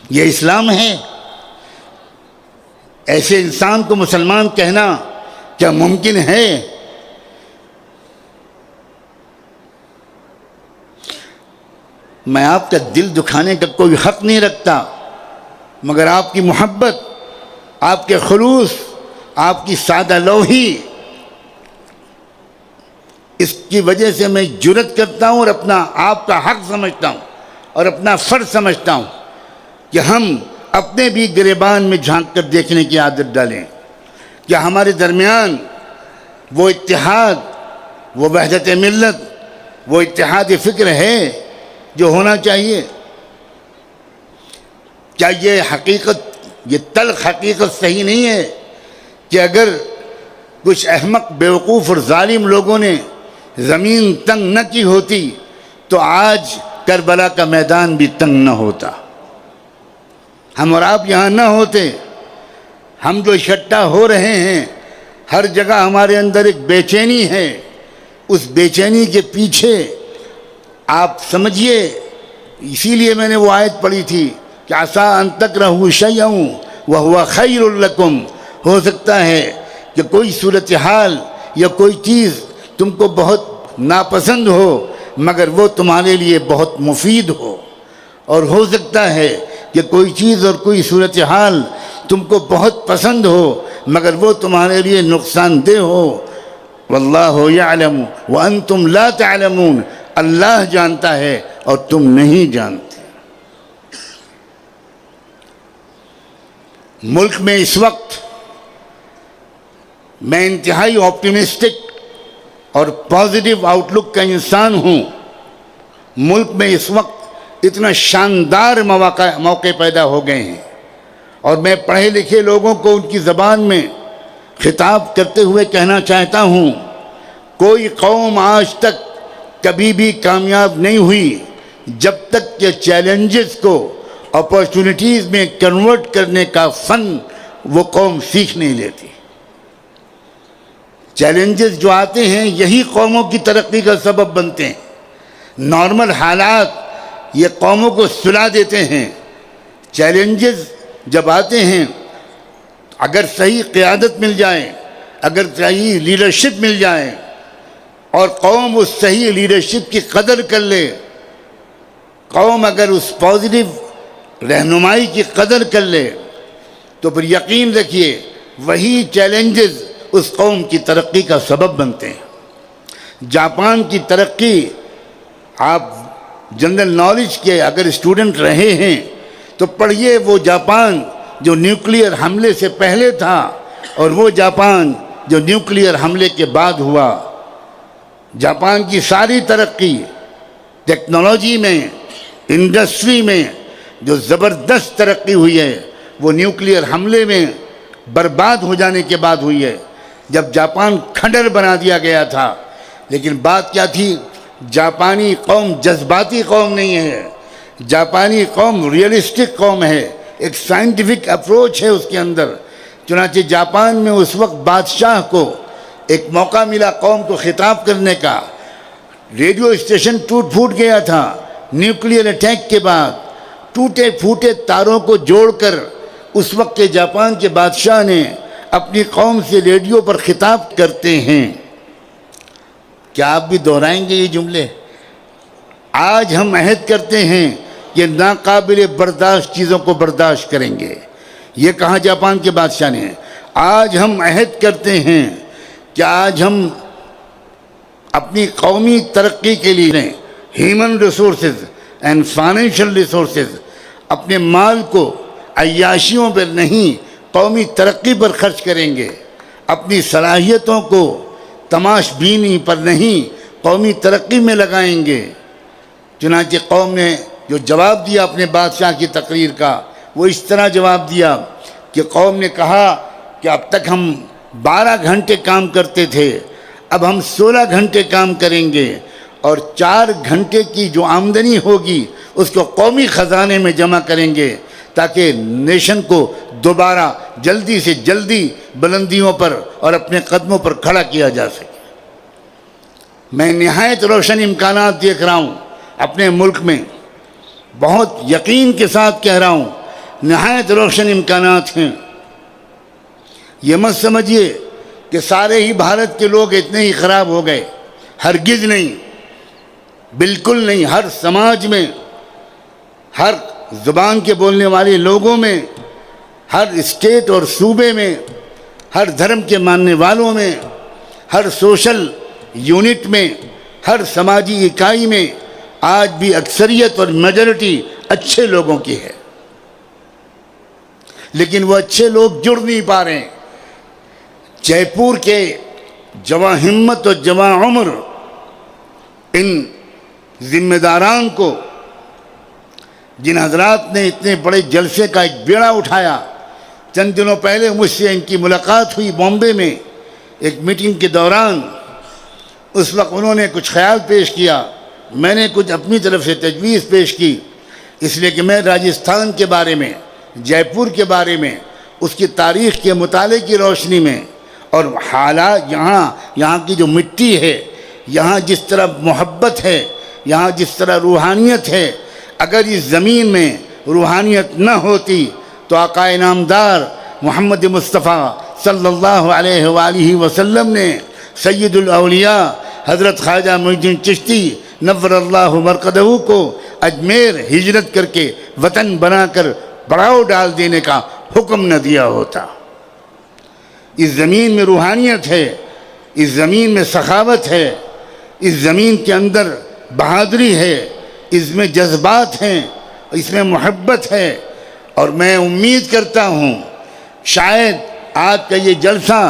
یہ اسلام ہے؟ ایسے انسان کو مسلمان کہنا کیا ممکن ہے؟ میں آپ کا دل دکھانے کا کوئی حق نہیں رکھتا، مگر آپ کی محبت، آپ کے خلوص، آپ کی سادہ لوحی، اس کی وجہ سے میں جرأت کرتا ہوں اور اپنا آپ کا حق سمجھتا ہوں اور اپنا فرض سمجھتا ہوں کہ ہم اپنے بھی گریبان میں جھانک کر دیکھنے کی عادت ڈالیں۔ کیا ہمارے درمیان وہ اتحاد، وہ وحدت ملت، وہ اتحاد فکر ہے جو ہونا چاہیے؟ کیا یہ حقیقت، یہ تلخ حقیقت صحیح نہیں ہے کہ اگر کچھ احمق بیوقوف اور ظالم لوگوں نے زمین تنگ نہ کی ہوتی تو آج کربلا کا میدان بھی تنگ نہ ہوتا، ہم اور آپ یہاں نہ ہوتے۔ ہم جو اکٹھا ہو رہے ہیں، ہر جگہ ہمارے اندر ایک بے چینی ہے، اس بے چینی کے پیچھے آپ سمجھیے، اسی لیے میں نے وہ آیت پڑھی تھی کہ عسیٰ ان تکرہوا شیئا وہو خیر لکم، ہو سکتا ہے کہ کوئی صورتحال یا کوئی چیز تم کو بہت ناپسند ہو مگر وہ تمہارے لیے بہت مفید ہو، اور ہو سکتا ہے کہ کوئی چیز اور کوئی صورتحال تم کو بہت پسند ہو مگر وہ تمہارے لیے نقصان دہ ہو۔ واللہ یعلم وانتم لا تعلمون، اللہ جانتا ہے اور تم نہیں جانتے۔ ملک میں اس وقت میں انتہائی آپٹیمسٹک اور پازیٹیو آؤٹ لک کا انسان ہوں۔ ملک میں اس وقت اتنا شاندار موقع پیدا ہو گئے ہیں، اور میں پڑھے لکھے لوگوں کو ان کی زبان میں خطاب کرتے ہوئے کہنا چاہتا ہوں، کوئی قوم آج تک کبھی بھی کامیاب نہیں ہوئی جب تک کہ چیلنجز کو اپارچونٹیز میں کنورٹ کرنے کا فن وہ قوم سیکھ نہیں لیتی. چیلنجز جو آتے ہیں یہی قوموں کی ترقی کا سبب بنتے ہیں. نارمل حالات یہ قوموں کو سلا دیتے ہیں. چیلنجز جب آتے ہیں اگر صحیح قیادت مل جائے, اگر صحیح لیڈرشپ مل جائے اور قوم اس صحیح لیڈرشپ کی قدر کر لے, قوم اگر اس پازیٹیو رہنمائی کی قدر کر لے, تو پھر یقین رکھیے وہی چیلنجز اس قوم کی ترقی کا سبب بنتے ہیں. جاپان کی ترقی, آپ جنرل نالج کے اگر اسٹوڈنٹ رہے ہیں تو پڑھیے وہ جاپان جو نیوکلیئر حملے سے پہلے تھا اور وہ جاپان جو نیوکلیئر حملے کے بعد ہوا. جاپان کی ساری ترقی ٹیکنالوجی میں, انڈسٹری میں جو زبردست ترقی ہوئی ہے وہ نیوکلیئر حملے میں برباد ہو جانے کے بعد ہوئی ہے, جب جاپان کھنڈر بنا دیا گیا تھا. لیکن بات کیا تھی, جاپانی قوم جذباتی قوم نہیں ہے, جاپانی قوم ریئلسٹک قوم ہے, ایک سائنٹیفک اپروچ ہے اس کے اندر. چنانچہ جاپان میں اس وقت بادشاہ کو ایک موقع ملا قوم کو خطاب کرنے کا. ریڈیو اسٹیشن ٹوٹ پھوٹ گیا تھا نیوکلیئر اٹیک کے بعد. ٹوٹے پھوٹے تاروں کو جوڑ کر اس وقت کے جاپان کے بادشاہ نے اپنی قوم سے ریڈیو پر خطاب کرتے ہیں. کیا آپ بھی دہرائیں گے یہ جملے؟ آج ہم عہد کرتے ہیں کہ ناقابل برداشت چیزوں کو برداشت کریں گے. یہ کہا جاپان کے بادشاہ نے. آج ہم عہد کرتے ہیں کہ آج ہم اپنی قومی ترقی کے لیے human resources and financial resources اپنے مال کو عیاشیوں پر نہیں قومی ترقی پر خرچ کریں گے. اپنی صلاحیتوں کو تماش بینی پر نہیں قومی ترقی میں لگائیں گے. چنانچہ قوم نے جو جواب دیا اپنے بادشاہ کی تقریر کا وہ اس طرح جواب دیا کہ قوم نے کہا کہ اب تک ہم 12 گھنٹے کام کرتے تھے, اب ہم 16 گھنٹے کام کریں گے اور 4 گھنٹے کی جو آمدنی ہوگی اس کو قومی خزانے میں جمع کریں گے تاکہ نیشن کو دوبارہ جلدی سے جلدی بلندیوں پر اور اپنے قدموں پر کھڑا کیا جا سکے. میں نہایت روشن امکانات دیکھ رہا ہوں اپنے ملک میں, بہت یقین کے ساتھ کہہ رہا ہوں نہایت روشن امکانات ہیں. یہ مت سمجھیے کہ سارے ہی بھارت کے لوگ اتنے ہی خراب ہو گئے, ہرگز نہیں, بالکل نہیں. ہر سماج میں, ہر زبان کے بولنے والے لوگوں میں, ہر اسٹیٹ اور صوبے میں, ہر دھرم کے ماننے والوں میں, ہر سوشل یونٹ میں, ہر سماجی اکائی میں آج بھی اکثریت اور میجورٹی اچھے لوگوں کی ہے. لیکن وہ اچھے لوگ جڑ نہیں پا رہے ہیں. جے پور کے جواں ہمت اور جواں عمر ان ذمہ داران کو, جن حضرات نے اتنے بڑے جلسے کا ایک بیڑا اٹھایا, چند دنوں پہلے مجھ سے ان کی ملاقات ہوئی بامبے میں ایک میٹنگ کے دوران. اس وقت انہوں نے کچھ خیال پیش کیا, میں نے کچھ اپنی طرف سے تجویز پیش کی, اس لیے کہ میں راجستھان کے بارے میں, جے پور کے بارے میں, اس کی تاریخ کے مطالعے کی روشنی میں اور حالات یہاں کی جو مٹی ہے, یہاں جس طرح محبت ہے, یہاں جس طرح روحانیت ہے, اگر اس زمین میں روحانیت نہ ہوتی تو آقا نامدار محمد مصطفیٰ صلی اللہ علیہ وآلہ وسلم نے سید الاولیاء حضرت خواجہ معین الدین چشتی نور اللہ مرقدہ کو اجمیر ہجرت کر کے وطن بنا کر پڑاؤ ڈال دینے کا حکم نہ دیا ہوتا. اس زمین میں روحانیت ہے, اس زمین میں سخاوت ہے, اس زمین کے اندر بہادری ہے, اس میں جذبات ہیں, اس میں محبت ہے. اور میں امید کرتا ہوں شاید آج کا یہ جلسہ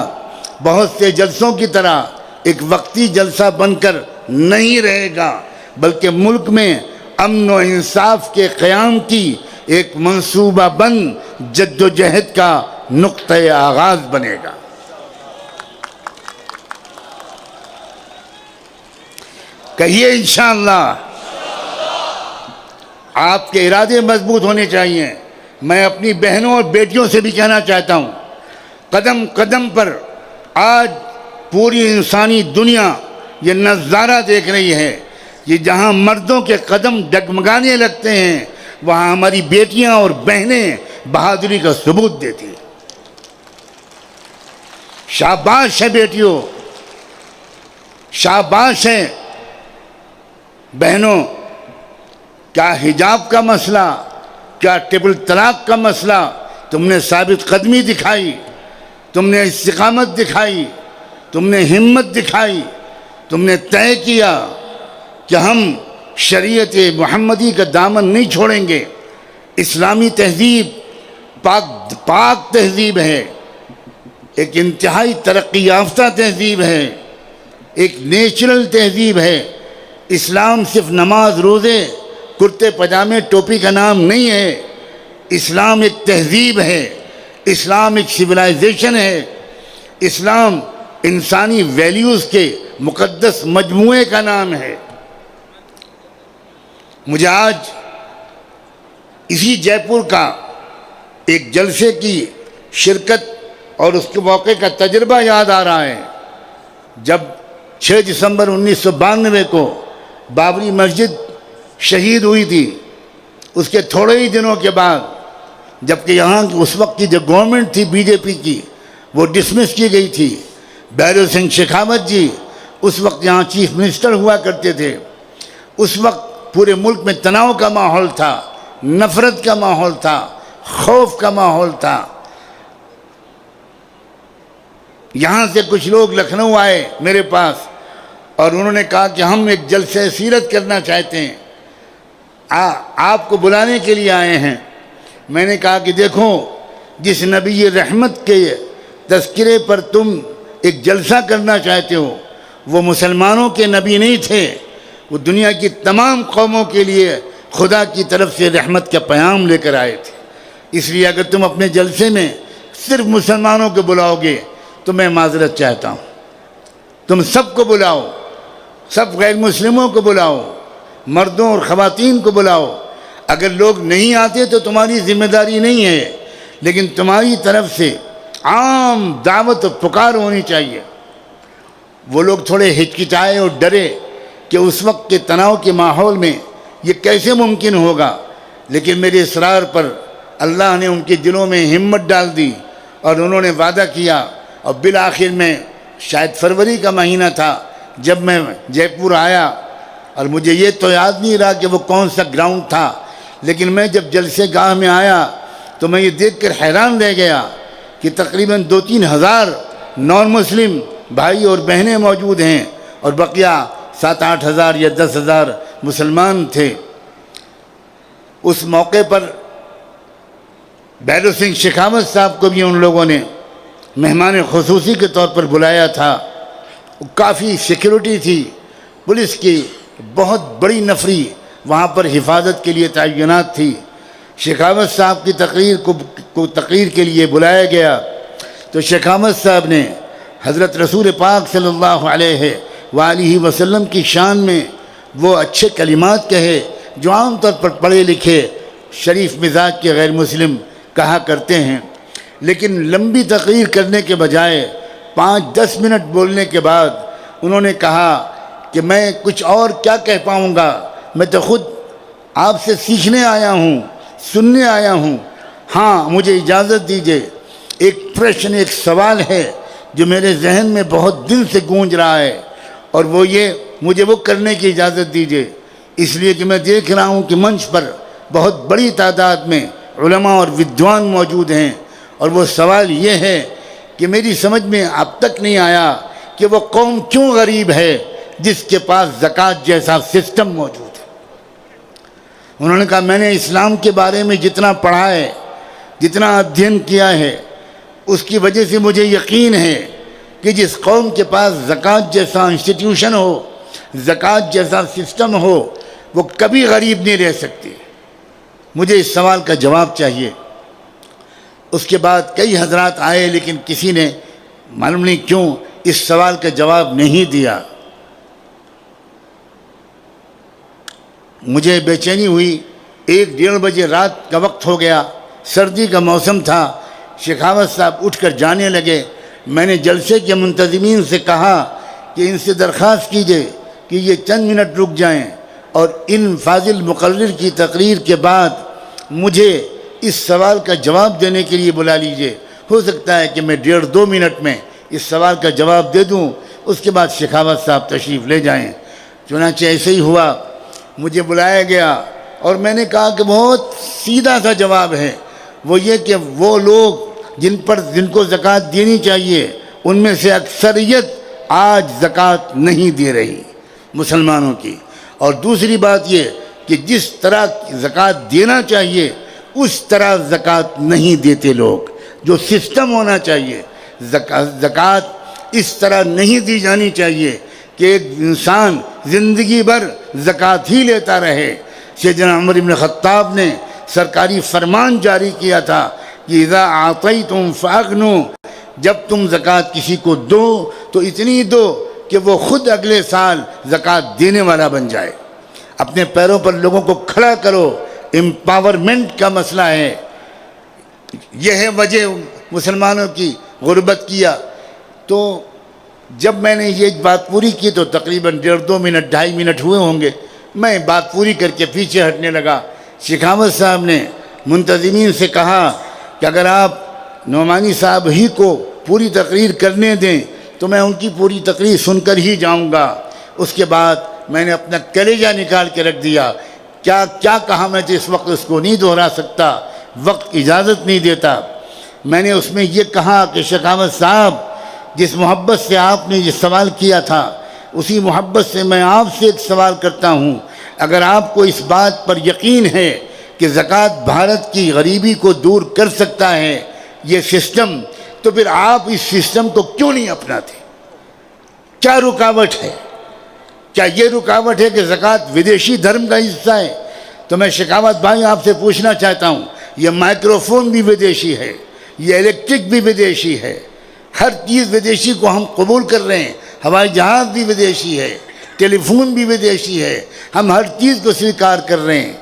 بہت سے جلسوں کی طرح ایک وقتی جلسہ بن کر نہیں رہے گا, بلکہ ملک میں امن و انصاف کے قیام کی ایک منصوبہ بند جد و جہد کا نقطۂ آغاز بنے گا. کہیے انشاءاللہ. آپ کے ارادے مضبوط ہونے چاہیے. میں اپنی بہنوں اور بیٹیوں سے بھی کہنا چاہتا ہوں، قدم قدم پر آج پوری انسانی دنیا یہ نظارہ دیکھ رہی ہے کہ جہاں مردوں کے قدم ڈگمگانے لگتے ہیں وہاں ہماری بیٹیاں اور بہنیں بہادری کا ثبوت دیتی ہیں. شاباش ہے بیٹیوں، شاباش ہے بہنوں. کیا حجاب کا مسئلہ، کیا ٹرپل طلاق کا مسئلہ، تم نے ثابت قدمی دکھائی، تم نے استقامت دکھائی، تم نے ہمت دکھائی، تم نے طے کیا کہ ہم شریعت محمدی کا دامن نہیں چھوڑیں گے. اسلامی تہذیب پاک تہذیب ہے، ایک انتہائی ترقی یافتہ تہذیب ہے، ایک نیچرل تہذیب ہے. اسلام صرف نماز روزے کرتے پجامے ٹوپی کا نام نہیں ہے. اسلام ایک تہذیب ہے، اسلام ایک سویلائزیشن ہے، اسلام انسانی ویلیوز کے مقدس مجموعے کا نام ہے. مجھے آج اسی جے پور کا ایک جلسے کی شرکت اور اس کے موقع کا تجربہ یاد آ رہا ہے. جب 6 دسمبر 1992 کو بابری مسجد شہید ہوئی تھی، اس کے تھوڑے ہی دنوں کے بعد جبکہ یہاں اس وقت کی جو گورنمنٹ تھی بی جے پی کی وہ ڈسمس کی گئی تھی. بھیرو سنگھ شیخاوت جی اس وقت یہاں چیف منسٹر ہوا کرتے تھے. اس وقت پورے ملک میں تناؤ کا ماحول تھا، نفرت کا ماحول تھا، خوف کا ماحول تھا. یہاں سے کچھ لوگ لکھنؤ آئے میرے پاس اور انہوں نے کہا کہ ہم ایک جلسہ سیرت کرنا چاہتے ہیں، آپ کو بلانے کے لیے آئے ہیں. میں نے کہا کہ دیکھو، جس نبی رحمت کے تذکرے پر تم ایک جلسہ کرنا چاہتے ہو وہ مسلمانوں کے نبی نہیں تھے، وہ دنیا کی تمام قوموں کے لیے خدا کی طرف سے رحمت کا پیغام لے کر آئے تھے. اس لیے اگر تم اپنے جلسے میں صرف مسلمانوں کو بلاؤ گے تو میں معذرت چاہتا ہوں. تم سب کو بلاؤ، سب غیر مسلموں کو بلاؤ، مردوں اور خواتین کو بلاؤ. اگر لوگ نہیں آتے تو تمہاری ذمہ داری نہیں ہے، لیکن تمہاری طرف سے عام دعوت و پکار ہونی چاہیے. وہ لوگ تھوڑے ہچکچائے اور ڈرے کہ اس وقت کے تناؤ کے ماحول میں یہ کیسے ممکن ہوگا، لیکن میرے اصرار پر اللہ نے ان کے دلوں میں ہمت ڈال دی اور انہوں نے وعدہ کیا. اور بالآخر میں شاید فروری کا مہینہ تھا جب میں جے پور آیا، اور مجھے یہ تو یاد نہیں رہا کہ وہ کون سا گراؤنڈ تھا، لیکن میں جب جلسے گاہ میں آیا تو میں یہ دیکھ کر حیران رہ گیا کہ تقریباً 2-3 ہزار نان مسلم بھائی اور بہنیں موجود ہیں اور بقیہ 7-8 ہزار یا 10 ہزار مسلمان تھے. اس موقع پر بھیرو سنگھ شیخاوت صاحب کو بھی ان لوگوں نے مہمان خصوصی کے طور پر بلایا تھا. کافی سیکیورٹی تھی، پولیس کی بہت بڑی نفری وہاں پر حفاظت کے لیے تعینات تھی. شیخاوت صاحب کی تقریر کے لیے بلایا گیا تو شیخاوت صاحب نے حضرت رسول پاک صلی اللہ علیہ وآلہ وسلم کی شان میں وہ اچھے کلمات کہے جو عام طور پر پڑھے لکھے شریف مزاج کے غیر مسلم کہا کرتے ہیں. لیکن لمبی تقریر کرنے کے بجائے 5-10 منٹ بولنے کے بعد انہوں نے کہا کہ میں کچھ اور کیا کہہ پاؤں گا، میں تو خود آپ سے سیکھنے آیا ہوں، سننے آیا ہوں. ہاں مجھے اجازت دیجیے، ایک پرشن، ایک سوال ہے جو میرے ذہن میں بہت دن سے گونج رہا ہے، اور وہ یہ مجھے وہ کرنے کی اجازت دیجیے، اس لیے کہ میں دیکھ رہا ہوں کہ منچ پر بہت بڑی تعداد میں علماء اور ودوان موجود ہیں. اور وہ سوال یہ ہے کہ میری سمجھ میں اب تک نہیں آیا کہ وہ قوم کیوں غریب ہے جس کے پاس زکوٰۃ جیسا سسٹم موجود ہے. انہوں نے کہا میں نے اسلام کے بارے میں جتنا پڑھا ہے، جتنا ادھین کیا ہے، اس کی وجہ سے مجھے یقین ہے کہ جس قوم کے پاس زکوٰۃ جیسا انسٹیٹیوشن ہو، زکوٰۃ جیسا سسٹم ہو، وہ کبھی غریب نہیں رہ سکتی. مجھے اس سوال کا جواب چاہیے. اس کے بعد کئی حضرات آئے لیکن کسی نے معلوم نہیں کیوں اس سوال کا جواب نہیں دیا. مجھے بے چینی ہوئی 1-1:30 بجے رات کا وقت ہو گیا، سردی کا موسم تھا، شیخاوت صاحب اٹھ کر جانے لگے۔ میں نے جلسے کے منتظمین سے کہا کہ ان سے درخواست کیجئے کہ یہ چند منٹ رک جائیں اور ان فاضل مقرر کی تقریر کے بعد مجھے اس سوال کا جواب دینے کے لیے بلا لیجئے۔ ہو سکتا ہے کہ میں 1.5-2 منٹ میں اس سوال کا جواب دے دوں، اس کے بعد شیخاوت صاحب تشریف لے جائیں۔ چنانچہ ایسے ہی ہوا، مجھے بلایا گیا اور میں نے کہا کہ بہت سیدھا سا جواب ہے، وہ یہ کہ وہ لوگ جن کو زکوٰۃ دینی چاہیے ان میں سے اکثریت آج زکوٰۃ نہیں دے رہی مسلمانوں کی، اور دوسری بات یہ کہ جس طرح زکوٰۃ دینا چاہیے اس طرح زکوٰۃ نہیں دیتے لوگ۔ جو سسٹم ہونا چاہیے، زکوٰۃ اس طرح نہیں دی جانی چاہیے کہ ایک انسان زندگی بھر زکوٰۃ ہی لیتا رہے۔ سیدنا عمر بن خطاب نے سرکاری فرمان جاری کیا تھا کہ اذا اعطیتم فاغنوا، جب تم زکوٰۃ کسی کو دو تو اتنی دو کہ وہ خود اگلے سال زکوٰۃ دینے والا بن جائے۔ اپنے پیروں پر لوگوں کو کھڑا کرو، امپاورمنٹ کا مسئلہ ہے۔ یہ ہے وجہ مسلمانوں کی غربت کیا۔ تو جب میں نے یہ بات پوری کی تو تقریباً 1.5-2 منٹ 2.5 منٹ ہوئے ہوں گے، میں بات پوری کر کے پیچھے ہٹنے لگا۔ شیخاوت صاحب نے منتظمین سے کہا کہ اگر آپ نعمانی صاحب ہی کو پوری تقریر کرنے دیں تو میں ان کی پوری تقریر سن کر ہی جاؤں گا۔ اس کے بعد میں نے اپنا کلیجہ نکال کے رکھ دیا، کیا کہا میں تو اس وقت اس کو نہیں دہرا سکتا، وقت اجازت نہیں دیتا۔ میں نے اس میں یہ کہا کہ شیخاوت صاحب، جس محبت سے آپ نے یہ سوال کیا تھا اسی محبت سے میں آپ سے ایک سوال کرتا ہوں، اگر آپ کو اس بات پر یقین ہے کہ زکوٰۃ بھارت کی غریبی کو دور کر سکتا ہے یہ سسٹم، تو پھر آپ اس سسٹم کو کیوں نہیں اپناتے؟ کیا رکاوٹ ہے؟ کیا یہ رکاوٹ ہے کہ زکوٰۃ ودیشی دھرم کا حصہ ہے؟ تو میں شیخاوت بھائی آپ سے پوچھنا چاہتا ہوں، یہ مائکروفون بھی ودیشی ہے، یہ الیکٹرک بھی ودیشی ہے، ہر چیز ودیشی کو ہم قبول کر رہے ہیں، ہوائی جہاز بھی ودیشی ہے، ٹیلی فون بھی ودیشی ہے، ہم ہر چیز کو سویکار کر رہے ہیں،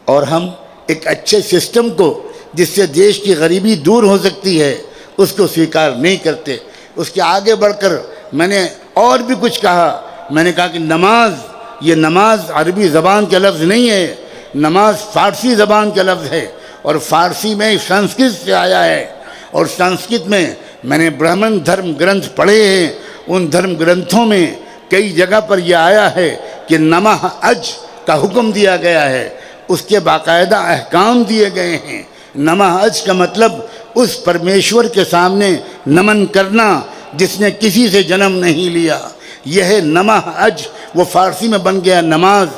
اور ہم ایک اچھے سسٹم کو جس سے دیش کی غریبی دور ہو سکتی ہے اس کو سویکار نہیں کرتے۔ اس کے آگے بڑھ کر میں نے اور بھی کچھ کہا۔ میں نے کہا کہ نماز، یہ نماز عربی زبان کا لفظ نہیں ہے، نماز فارسی زبان کا لفظ ہے، اور فارسی میں سنسکرت سے آیا ہے، اور سنسکرت میں میں نے برہمن دھرم گرنتھ پڑھے ہیں، ان دھرم گرنتھوں میں کئی جگہ پر یہ آیا ہے کہ نمہ اج کا حکم دیا گیا ہے، اس کے باقاعدہ احکام دیے گئے ہیں۔ نمہ اج کا مطلب اس پرمیشور کے سامنے نمن کرنا جس نے کسی سے جنم نہیں لیا، یہ ہے نمہ اج۔ وہ فارسی میں بن گیا نماز۔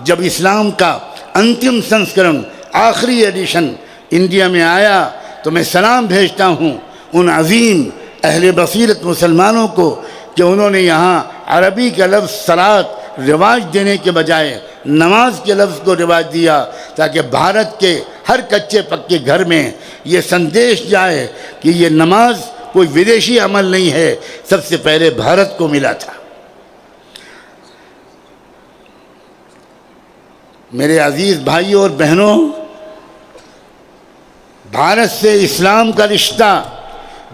جب اسلام کا انتم سنسکرن، آخری ایڈیشن انڈیا میں آیا تو میں سلام بھیجتا ہوں ان عظیم اہل بصیرت مسلمانوں کو کہ انہوں نے یہاں عربی کا لفظ صلاۃ رواج دینے کے بجائے نماز کے لفظ کو رواج دیا، تاکہ بھارت کے ہر کچے پکے گھر میں یہ سندیش جائے کہ یہ نماز کوئی ودیشی عمل نہیں ہے، سب سے پہلے بھارت کو ملا تھا۔ میرے عزیز بھائیوں اور بہنوں، بھارت سے اسلام کا رشتہ،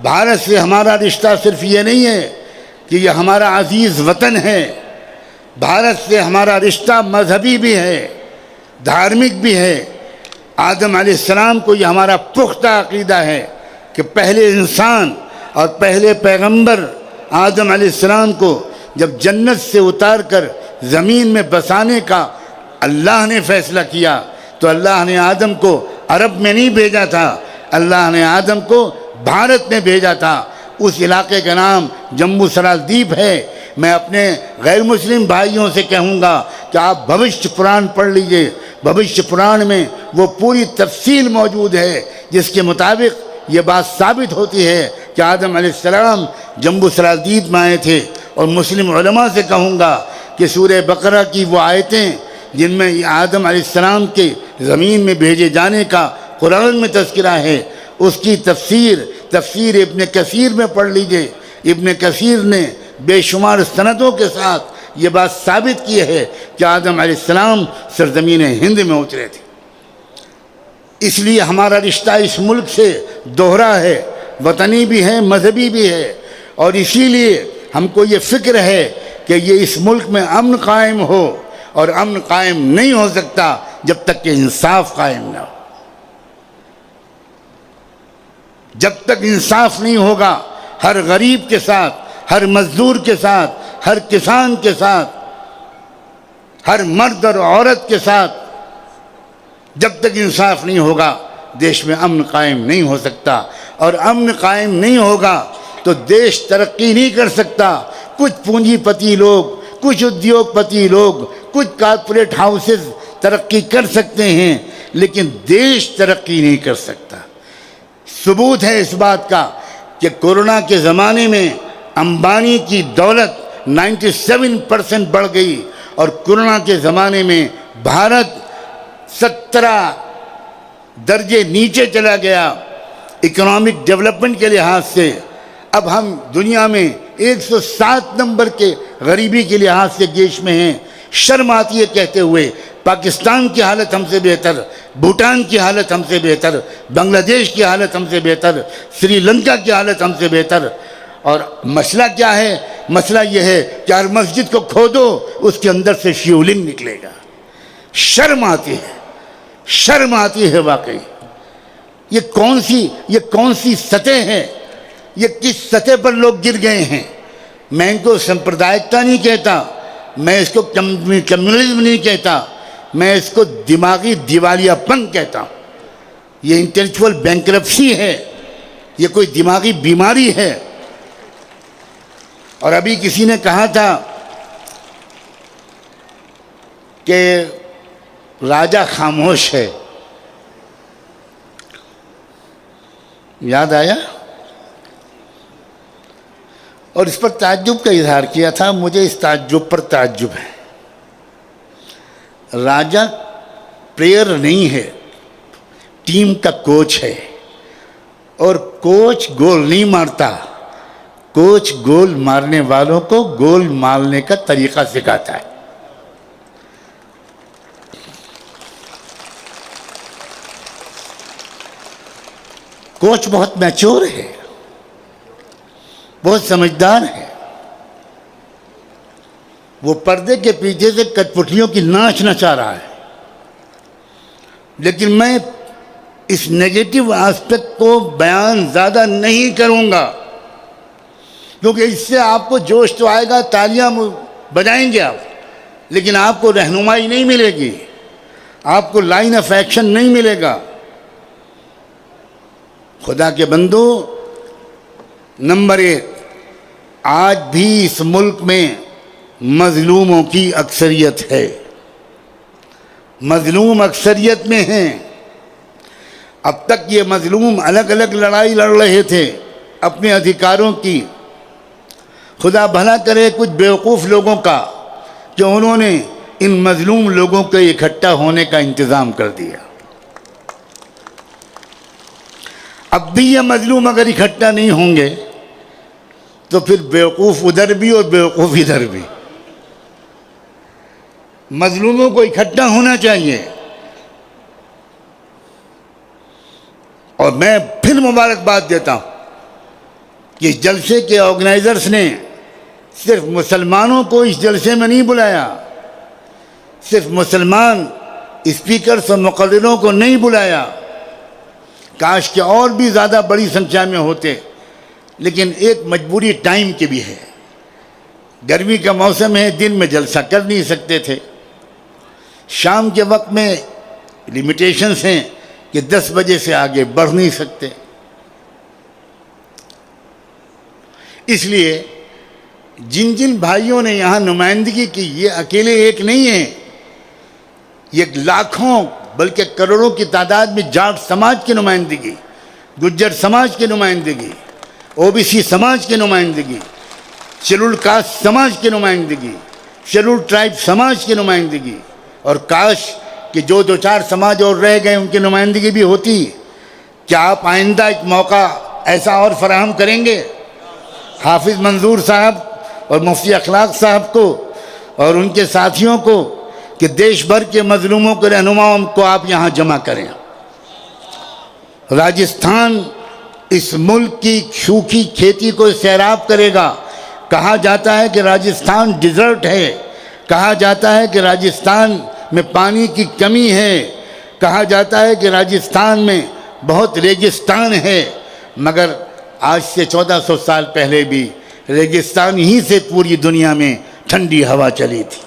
بھارت سے ہمارا رشتہ صرف یہ نہیں ہے کہ یہ ہمارا عزیز وطن ہے، بھارت سے ہمارا رشتہ مذہبی بھی ہے، دھارمک بھی ہے۔ آدم علیہ السلام کو یہ ہمارا پختہ عقیدہ ہے کہ پہلے انسان اور پہلے پیغمبر آدم علیہ السلام کو جب جنت سے اتار کر زمین میں بسانے کا اللہ نے فیصلہ کیا تو اللہ نے آدم کو عرب میں نہیں بھیجا تھا، اللہ نے آدم کو بھارت میں بھیجا تھا۔ اس علاقے کا نام جمبو سرالدیپ ہے۔ میں اپنے غیر مسلم بھائیوں سے کہوں گا کہ آپ بھوشیہ پران پڑھ لیجئے، بھوشیہ پران میں وہ پوری تفصیل موجود ہے جس کے مطابق یہ بات ثابت ہوتی ہے کہ آدم علیہ السلام جمبو سرالدیپ میں آئے تھے۔ اور مسلم علماء سے کہوں گا کہ سورہ بقرہ کی وہ آیتیں جن میں آدم علیہ السلام کے زمین میں بھیجے جانے کا قرآن میں تذکرہ ہے، اس کی تفسیر ابن کثیر میں پڑھ لیجئے۔ ابن کثیر نے بے شمار سندوں کے ساتھ یہ بات ثابت کی ہے کہ آدم علیہ السلام سرزمین ہند میں اترے تھے. اس لیے ہمارا رشتہ اس ملک سے دوہرا ہے، وطنی بھی ہے، مذہبی بھی ہے، اور اسی لیے ہم کو یہ فکر ہے کہ یہ اس ملک میں امن قائم ہو، اور امن قائم نہیں ہو سکتا جب تک کہ انصاف قائم نہ ہو. جب تک انصاف نہیں ہوگا، ہر غریب کے ساتھ، ہر مزدور کے ساتھ، ہر کسان کے ساتھ، ہر مرد اور عورت کے ساتھ، جب تک انصاف نہیں ہوگا دیش میں امن قائم نہیں ہو سکتا. اور امن قائم نہیں ہوگا تو دیش ترقی نہیں کر سکتا. کچھ پونجی پتی لوگ، کچھ ادیوگ پتی لوگ، کچھ کارپوریٹ ہاؤسز ترقی کر سکتے ہیں، لیکن دیش ترقی نہیں کر سکتا. ثبوت ہے اس بات کا کہ کورونا کے زمانے میں امبانی کی دولت 97% بڑھ گئی، اور کورونا کے زمانے میں بھارت 17 درجے نیچے چلا گیا اکنامک ڈیولپمنٹ کے لحاظ سے. اب ہم دنیا میں 107 نمبر کے غریبی کے لحاظ سے دیش میں ہیں. شرم آتی ہے کہتے ہوئے. پاکستان کی حالت ہم سے بہتر، بھوٹان کی حالت ہم سے بہتر، بنگلہ دیش کی حالت ہم سے بہتر، سری لنکا کی حالت ہم سے بہتر. اور مسئلہ کیا ہے؟ مسئلہ یہ ہے کہ ہر مسجد کو کھودو، اس کے اندر سے شیولنگ نکلے گا. شرم آتی ہے، شرم آتی ہے واقعی. یہ کون سی سطح ہے؟ یہ کس سطح پر لوگ گر گئے ہیں؟ میں ان کو سمپردائکتا نہیں کہتا، میں اس کو کمیونزم نہیں کہتا، میں اس کو دماغی دیوالیہ پن کہتا ہوں. یہ انٹلیکچوئل بینکرپسی ہے، یہ کوئی دماغی بیماری ہے. اور ابھی کسی نے کہا تھا کہ راجہ خاموش ہے، یاد آیا؟ اور اس پر تعجب کا اظہار کیا تھا. مجھے اس تعجب پر تعجب ہے. راجہ پلیئر نہیں ہے، ٹیم کا کوچ ہے، اور کوچ گول نہیں مارتا. کوچ گول مارنے والوں کو گول مارنے کا طریقہ سکھاتا ہے. کوچ بہت میچور ہے، بہت سمجھدار ہے. وہ پردے کے پیچھے سے کٹ پتلیوں کی ناچ نچا رہا ہے. لیکن میں اس نیگیٹو آسپیکٹ کو بیان زیادہ نہیں کروں گا، کیونکہ اس سے آپ کو جوش تو آئے گا، تالیاں بجائیں گے آپ، لیکن آپ کو رہنمائی نہیں ملے گی، آپ کو لائن آف ایکشن نہیں ملے گا. خدا کے بندو، نمبر 1، آج بھی اس ملک میں مظلوموں کی اکثریت ہے. مظلوم اکثریت میں ہیں. اب تک یہ مظلوم الگ الگ لڑائی لڑ رہے تھے اپنے ادھیکاروں کی. خدا بھلا کرے کچھ بیوقوف لوگوں کا کہ انہوں نے ان مظلوم لوگوں کے اکٹھا ہونے کا انتظام کر دیا. اب بھی یہ مظلوم اگر اکٹھا نہیں ہوں گے تو پھر بیوقوف ادھر بھی اور بیوقوف ادھر بھی. مظلوموں کو اکٹھا ہونا چاہیے. اور میں پھر مبارکباد دیتا ہوں کہ اس جلسے کے آرگنائزرز نے صرف مسلمانوں کو اس جلسے میں نہیں بلایا، صرف مسلمان اسپیکرز اور مقرروں کو نہیں بلایا. کاش کہ اور بھی زیادہ بڑی سنکھیا میں ہوتے، لیکن ایک مجبوری ٹائم کی بھی ہے. گرمی کا موسم ہے، دن میں جلسہ کر نہیں سکتے تھے. شام کے وقت میں لیمیٹیشنز ہیں کہ 10 بجے سے آگے بڑھ نہیں سکتے. اس لیے جن بھائیوں نے یہاں نمائندگی کی، یہ اکیلے ایک نہیں ہیں، یہ لاکھوں بلکہ کروڑوں کی تعداد میں جاٹ سماج کی نمائندگی، گجر سماج کی نمائندگی، او بی سی سماج کی نمائندگی، شیڈول کاسٹ سماج کی نمائندگی، شیڈول ٹرائب سماج کی نمائندگی. اور کاش کہ جو 2-4 سماج اور رہ گئے ان کی نمائندگی بھی ہوتی. کیا آپ آئندہ ایک موقع ایسا اور فراہم کریں گے؟ حافظ منظور صاحب اور مفتی اخلاق صاحب کو اور ان کے ساتھیوں کو کہ دیش بھر کے مظلوموں کے رہنماؤں کو آپ یہاں جمع کریں۔ راجستھان اس ملک کی سوکھی کھیتی کو سیراب کرے گا۔ کہا جاتا ہے کہ راجستھان ڈیزرٹ ہے، کہا جاتا ہے کہ راجستھان میں پانی کی کمی ہے، کہا جاتا ہے کہ راجستھان میں بہت ریگستان ہے، مگر آج سے 1400 سال پہلے بھی ریگستان ہی سے پوری دنیا میں ٹھنڈی ہوا چلی تھی،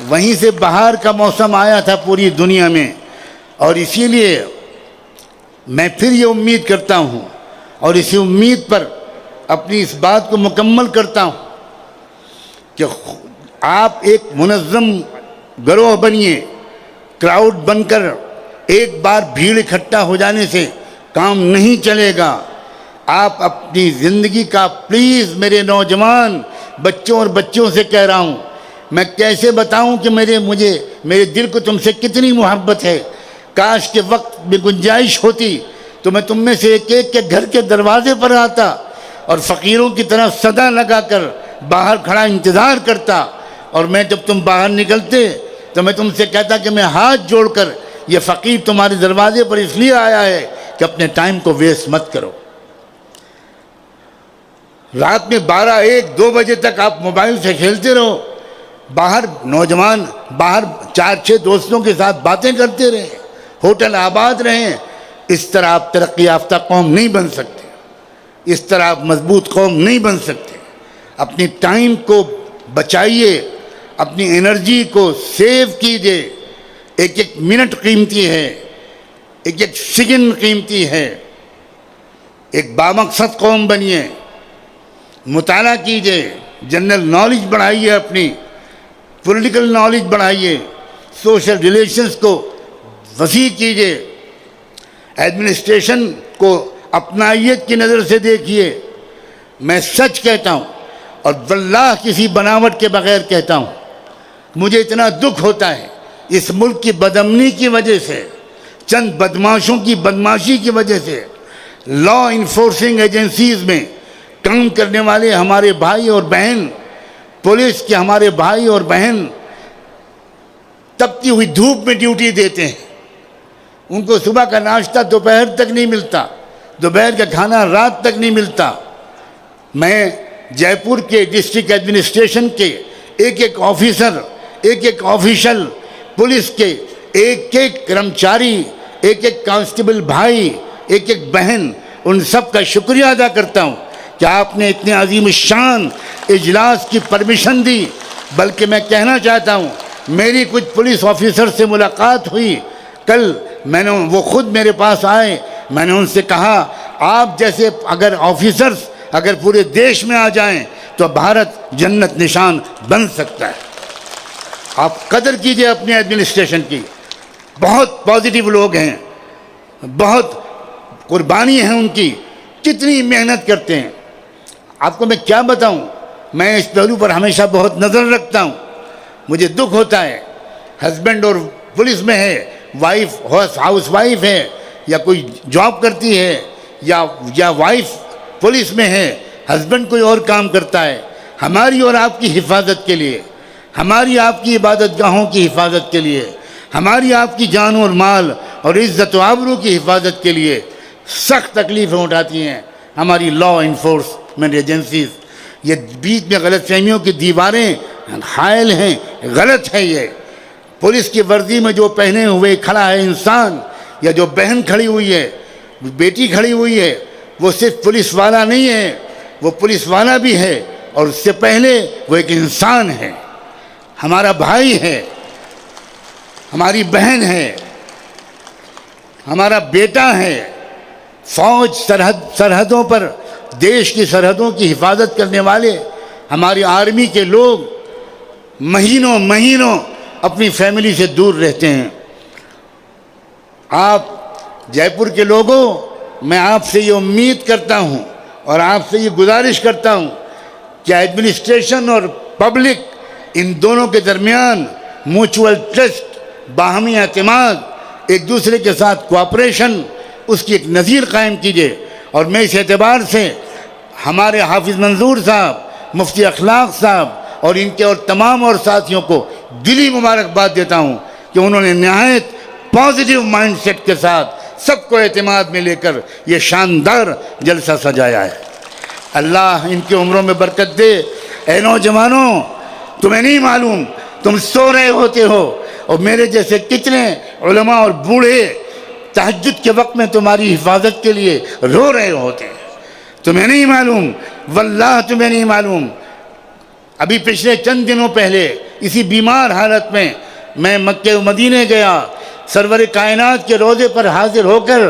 وہیں سے بہار کا موسم آیا تھا پوری دنیا میں۔ اور اسی لیے میں پھر یہ امید کرتا ہوں اور اسی امید پر اپنی اس بات کو مکمل کرتا ہوں کہ آپ ایک منظم گروہ بنیے۔ کراؤڈ بن کر ایک بار بھیڑ اکٹھا ہو جانے سے کام نہیں چلے گا۔ آپ اپنی زندگی کا پلیز میرے نوجوان بچوں اور بچوں سے کہہ رہا ہوں، میں کیسے بتاؤں کہ میرے دل کو تم سے کتنی محبت ہے۔ کاش کے وقت میں گنجائش ہوتی تو میں تم میں سے ایک ایک کے گھر کے دروازے پر آتا اور فقیروں کی طرح صدا لگا کر باہر کھڑا انتظار کرتا، اور میں جب تم باہر نکلتے تو میں تم سے کہتا کہ میں ہاتھ جوڑ کر یہ فقیر تمہارے دروازے پر اس لیے آیا ہے کہ اپنے ٹائم کو ویسٹ مت کرو۔ رات میں 12، 1، 2 بجے تک آپ موبائل سے کھیلتے رہو، باہر نوجوان باہر 4، 6 دوستوں کے ساتھ باتیں کرتے رہیں، ہوٹل آباد رہیں۔ اس طرح آپ ترقی یافتہ قوم نہیں بن سکتے، اس طرح آپ مضبوط قوم نہیں بن سکتے۔ اپنی ٹائم کو بچائیے، اپنی انرجی کو سیو کیجیے۔ ایک ایک منٹ قیمتی ہے، ایک ایک سیکنڈ قیمتی ہے۔ ایک بامقصد قوم بنیے، مطالعہ کیجیے، جنرل نالج بڑھائیے، اپنی پولیٹیکل نالج بڑھائیے، سوشل ریلیشنز کو وسیع کیجیے، ایڈمنسٹریشن کو اپنائیت کی نظر سے دیکھیے۔ میں سچ کہتا ہوں اور واللہ کسی بناوٹ کے بغیر کہتا ہوں، مجھے اتنا دکھ ہوتا ہے اس ملک کی بدامنی کی وجہ سے، چند بدماشوں کی بدماشی کی وجہ سے، لا انفورسنگ ایجنسیز میں کام کرنے والے ہمارے بھائی اور بہن، پولیس کے ہمارے بھائی اور بہن تپتی ہوئی دھوپ میں ڈیوٹی دیتے ہیں۔ ان کو صبح کا ناشتہ دوپہر تک نہیں ملتا، دوپہر کا کھانا رات تک نہیں ملتا۔ میں جے پور کے ڈسٹرکٹ ایڈمنسٹریشن کے ایک ایک آفیسر، ایک ایک آفیشل، پولیس کے ایک ایک کرمچاری، ایک ایک کانسٹیبل بھائی، ایک ایک بہن، ان سب کا شکریہ ادا کرتا ہوں کہ آپ نے اتنے عظیم الشان اجلاس کی پرمیشن دی۔ بلکہ میں کہنا چاہتا ہوں، میری کچھ پولیس آفیسر سے ملاقات ہوئی کل، وہ خود میرے پاس آئے، میں نے ان سے کہا آپ جیسے اگر آفیسرز اگر پورے دیش میں آ جائیں تو بھارت جنت نشان بن سکتا ہے۔ آپ قدر کیجئے اپنی ایڈمنسٹریشن کی، بہت پازیٹیو لوگ ہیں، بہت قربانی ہے ان کی، کتنی محنت کرتے ہیں۔ آپ کو میں کیا بتاؤں، میں اس پہلو پر ہمیشہ بہت نظر رکھتا ہوں۔ مجھے دکھ ہوتا ہے، ہسبینڈ اور پولیس میں ہے، وائف ہاؤس وائف ہے یا کوئی جاب کرتی ہے، یا وائف پولیس میں ہے، ہسبینڈ کوئی اور کام کرتا ہے۔ ہماری اور آپ کی حفاظت کے لیے، ہماری آپ کی عبادت گاہوں کی حفاظت کے لیے، ہماری آپ کی جان اور مال اور عزت و آبرو کی حفاظت کے لیے سخت تکلیفیں اٹھاتی ہیں ہماری لا انفورسمنٹ ایجنسیز۔ یہ بیچ میں غلط فہمیوں کی دیواریں حائل ہیں، غلط ہے۔ یہ پولیس کی وردی میں جو پہنے ہوئے کھڑا ہے انسان، یا جو بہن کھڑی ہوئی ہے، بیٹی کھڑی ہوئی ہے، وہ صرف پولیس والا نہیں ہے، وہ پولیس والا بھی ہے، اور اس سے پہلے وہ ایک انسان ہے، ہمارا بھائی ہے، ہماری بہن ہے، ہمارا بیٹا ہے۔ فوج سرحدوں پر دیش کی سرحدوں کی حفاظت کرنے والے ہماری آرمی کے لوگ مہینوں اپنی فیملی سے دور رہتے ہیں۔ آپ جے پور کے لوگوں، میں آپ سے یہ امید کرتا ہوں اور آپ سے یہ گزارش کرتا ہوں کہ ایڈمنسٹریشن اور پبلک ان دونوں کے درمیان میوچول ٹرسٹ، باہمی اعتماد، ایک دوسرے کے ساتھ کوآپریشن، اس کی ایک نظیر قائم کیجیے۔ اور میں اس اعتبار سے ہمارے حافظ منظور صاحب، مفتی اخلاق صاحب اور ان کے اور تمام اور ساتھیوں کو دلی مبارکباد دیتا ہوں کہ انہوں نے نہایت پازیٹیو مائنڈ سیٹ کے ساتھ سب کو اعتماد میں لے کر یہ شاندار جلسہ سجایا ہے۔ اللہ ان کی عمروں میں برکت دے۔ اے نوجوانوں، تمہیں نہیں معلوم، تم سو رہے ہوتے ہو اور میرے جیسے کتنے علماء اور بوڑھے تہجد کے وقت میں تمہاری حفاظت کے لیے رو رہے ہوتے ہیں۔ تمہیں نہیں معلوم، واللہ تمہیں نہیں معلوم۔ ابھی پچھلے چند دنوں پہلے اسی بیمار حالت میں میں مکہ و مدینے گیا، سرور کائنات کے روضے پر حاضر ہو کر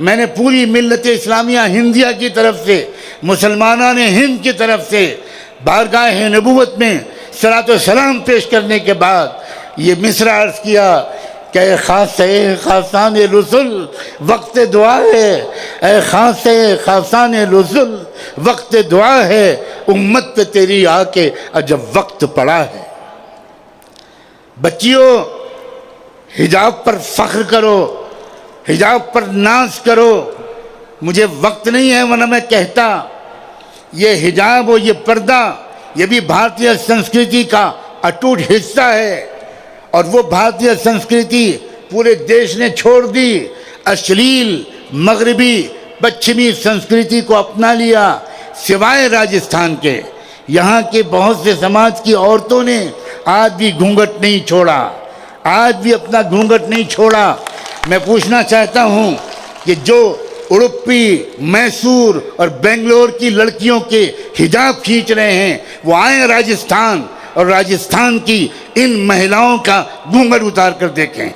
میں نے پوری ملت اسلامیہ ہندیہ کی طرف سے، مسلمانان ہند کی طرف سے بارگاہ نبوت میں صلاۃ و سلام پیش کرنے کے بعد یہ مصرع عرض کیا کہ اے خاصان رسول وقت دعا ہے، اے خاصان رسول وقت دعا ہے، امت پہ تیری آ کے عجب وقت پڑا ہے۔ بچیوں، حجاب پر فخر کرو، حجاب پر ناز کرو۔ مجھے وقت نہیں ہے ورنہ میں کہتا یہ حجاب و یہ پردہ یہ بھی بھارتیہ سنسکرتی کا اٹوٹ حصہ ہے، اور وہ بھارتیہ سنسکرتی پورے دیش نے چھوڑ دی، اشلیل مغربی پچھمی سنسکرتی کو اپنا لیا، سوائے راجستھان کے۔ یہاں کے بہت سے سماج کی عورتوں نے آج بھی گھونگھٹ نہیں چھوڑا، آج بھی اپنا گھونگھٹ نہیں چھوڑا۔ میں پوچھنا چاہتا ہوں کہ جو اڑپی، میسور اور بنگلور کی لڑکیوں کے حجاب کھینچ رہے ہیں وہ آئیں راجستھان اور راجستھان کی ان مہیلاؤں کا گھونگھٹ اتار کر دیکھیں۔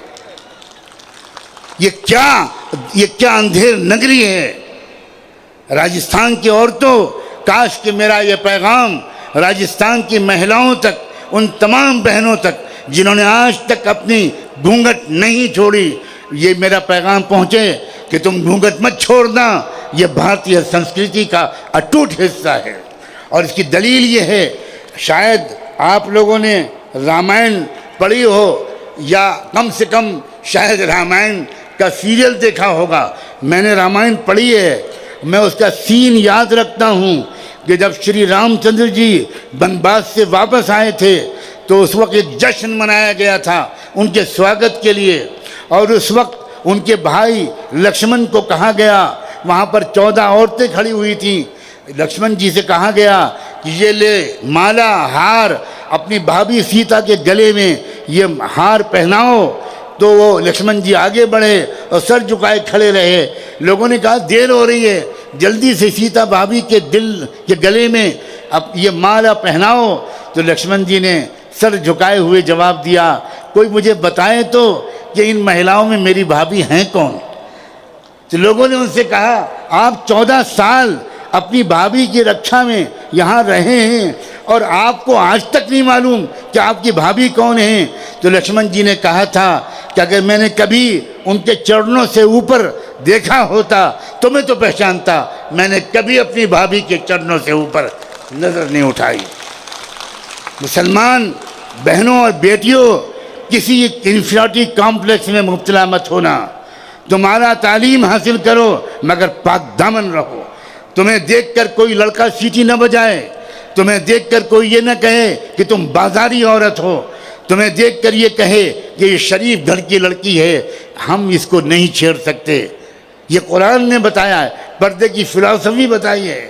یہ کیا اندھیر نگری ہے۔ راجستھان کی عورتوں، کاش کہ میرا یہ پیغام راجستھان کی مہیلاؤں تک، ان تمام بہنوں تک جنہوں نے آج تک اپنی گھونگھٹ نہیں چھوڑی، یہ میرا پیغام پہنچے کہ تم گھونگھٹ مت چھوڑنا، یہ بھارتیہ سنسکرتی کا اٹوٹ حصہ ہے۔ اور اس کی دلیل یہ ہے، شاید آپ لوگوں نے رامائن پڑھی ہو یا کم سے کم شاید رامائن کا سیریل دیکھا ہوگا۔ میں نے رامائن پڑھی ہے، میں اس کا سین یاد رکھتا ہوں کہ جب شری رام چندر جی بنواس سے واپس آئے تھے تو اس وقت ایک جشن منایا گیا تھا ان کے سواگت کے لیے، اور اس وقت ان کے بھائی لکشمن کو کہا گیا، وہاں پر 14 عورتیں کھڑی ہوئی تھیں، لکشمن جی سے کہا گیا کہ یہ لے مالا ہار اپنی بھابھی سیتا کے گلے میں یہ ہار پہناؤ۔ تو وہ لکشمن جی آگے بڑھے اور سر جھکائے کھڑے رہے۔ لوگوں نے کہا دیر ہو رہی ہے، جلدی سے سیتا بھابھی کے دل کے گلے میں اب یہ مالا پہناؤ۔ تو لکشمن جی نے سر جھکائے ہوئے جواب دیا، کوئی مجھے بتائے تو کہ ان مہیلاؤں میں میری بھابھی ہیں کون؟ تو لوگوں نے ان سے کہا آپ 14 سال اپنی بھابھی کی رکشا میں یہاں رہے ہیں اور آپ کو آج تک نہیں معلوم کہ آپ کی بھابھی کون ہیں؟ تو لکشمن جی نے کہا تھا کہ اگر میں نے کبھی ان کے چرنوں سے اوپر دیکھا ہوتا تو میں تو پہچانتا، میں نے کبھی اپنی بھابھی کے چرنوں سے اوپر نظر نہیں اٹھائی۔ مسلمان بہنوں اور بیٹیوں، کسی انفیریٹی کمپلیکس میں مبتلا مت ہونا۔ تمہارا تعلیم حاصل کرو مگر پاک دامن رہو۔ تمہیں دیکھ کر کوئی لڑکا سیٹی نہ بجائے، تمہیں دیکھ کر کوئی یہ نہ کہے کہ تم بازاری عورت ہو، تمہیں دیکھ کر یہ کہے کہ یہ شریف گھر کی لڑکی ہے، ہم اس کو نہیں چھیڑ سکتے۔ یہ قرآن نے بتایا ہے، پردے کی فلسفی بتائی ہے،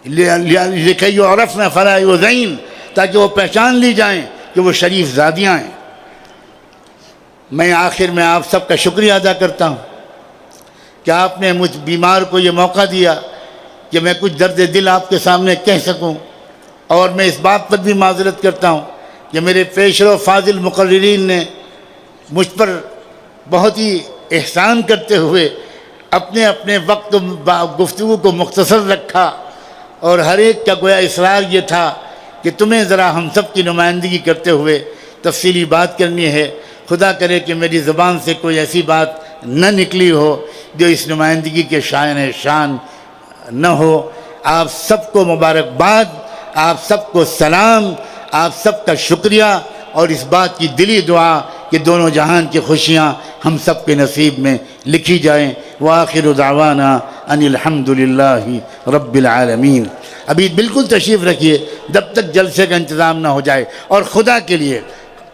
لِكَيْ يُعْرَفْنَ فَلَا يُؤْذَيْنَ، تاکہ وہ پہچان لی جائیں کہ وہ شریف زادیاں ہیں۔ میں آخر میں آپ سب کا شکریہ ادا کرتا ہوں کہ آپ نے مجھ بیمار کو یہ موقع دیا کہ میں کچھ درد دل آپ کے سامنے کہہ سکوں، اور میں اس بات پر بھی معذرت کرتا ہوں کہ میرے پیشرو فاضل مقررین نے مجھ پر بہت ہی احسان کرتے ہوئے اپنے وقت گفتگو کو مختصر رکھا، اور ہر ایک کا گویا اصرار یہ تھا کہ تمہیں ذرا ہم سب کی نمائندگی کرتے ہوئے تفصیلی بات کرنی ہے۔ خدا کرے کہ میری زبان سے کوئی ایسی بات نہ نکلی ہو جو اس نمائندگی کے شائن شان نہ ہو۔ آپ سب کو مبارکباد، آپ سب کو سلام، آپ سب کا شکریہ، اور اس بات کی دلی دعا کہ دونوں جہان کی خوشیاں ہم سب کے نصیب میں لکھی جائیں۔ وآخر دعوانا ان الحمد للہ رب العالمین۔ ابھی بالکل تشریف رکھیے جب تک جلسے کا انتظام نہ ہو جائے، اور خدا کے لیے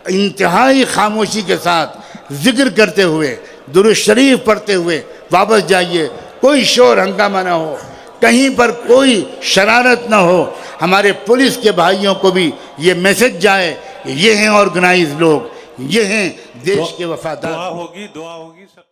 انتہائی خاموشی کے ساتھ ذکر کرتے ہوئے، درود شریف پڑھتے ہوئے واپس جائیے، کوئی شور ہنگامہ نہ ہو، کہیں پر کوئی شرارت نہ ہو۔ ہمارے پولیس کے بھائیوں کو بھی یہ میسج جائے کہ یہ ہیں آرگنائز لوگ، یہ ہیں دیش کے وفادار۔ دعا ہوگی سب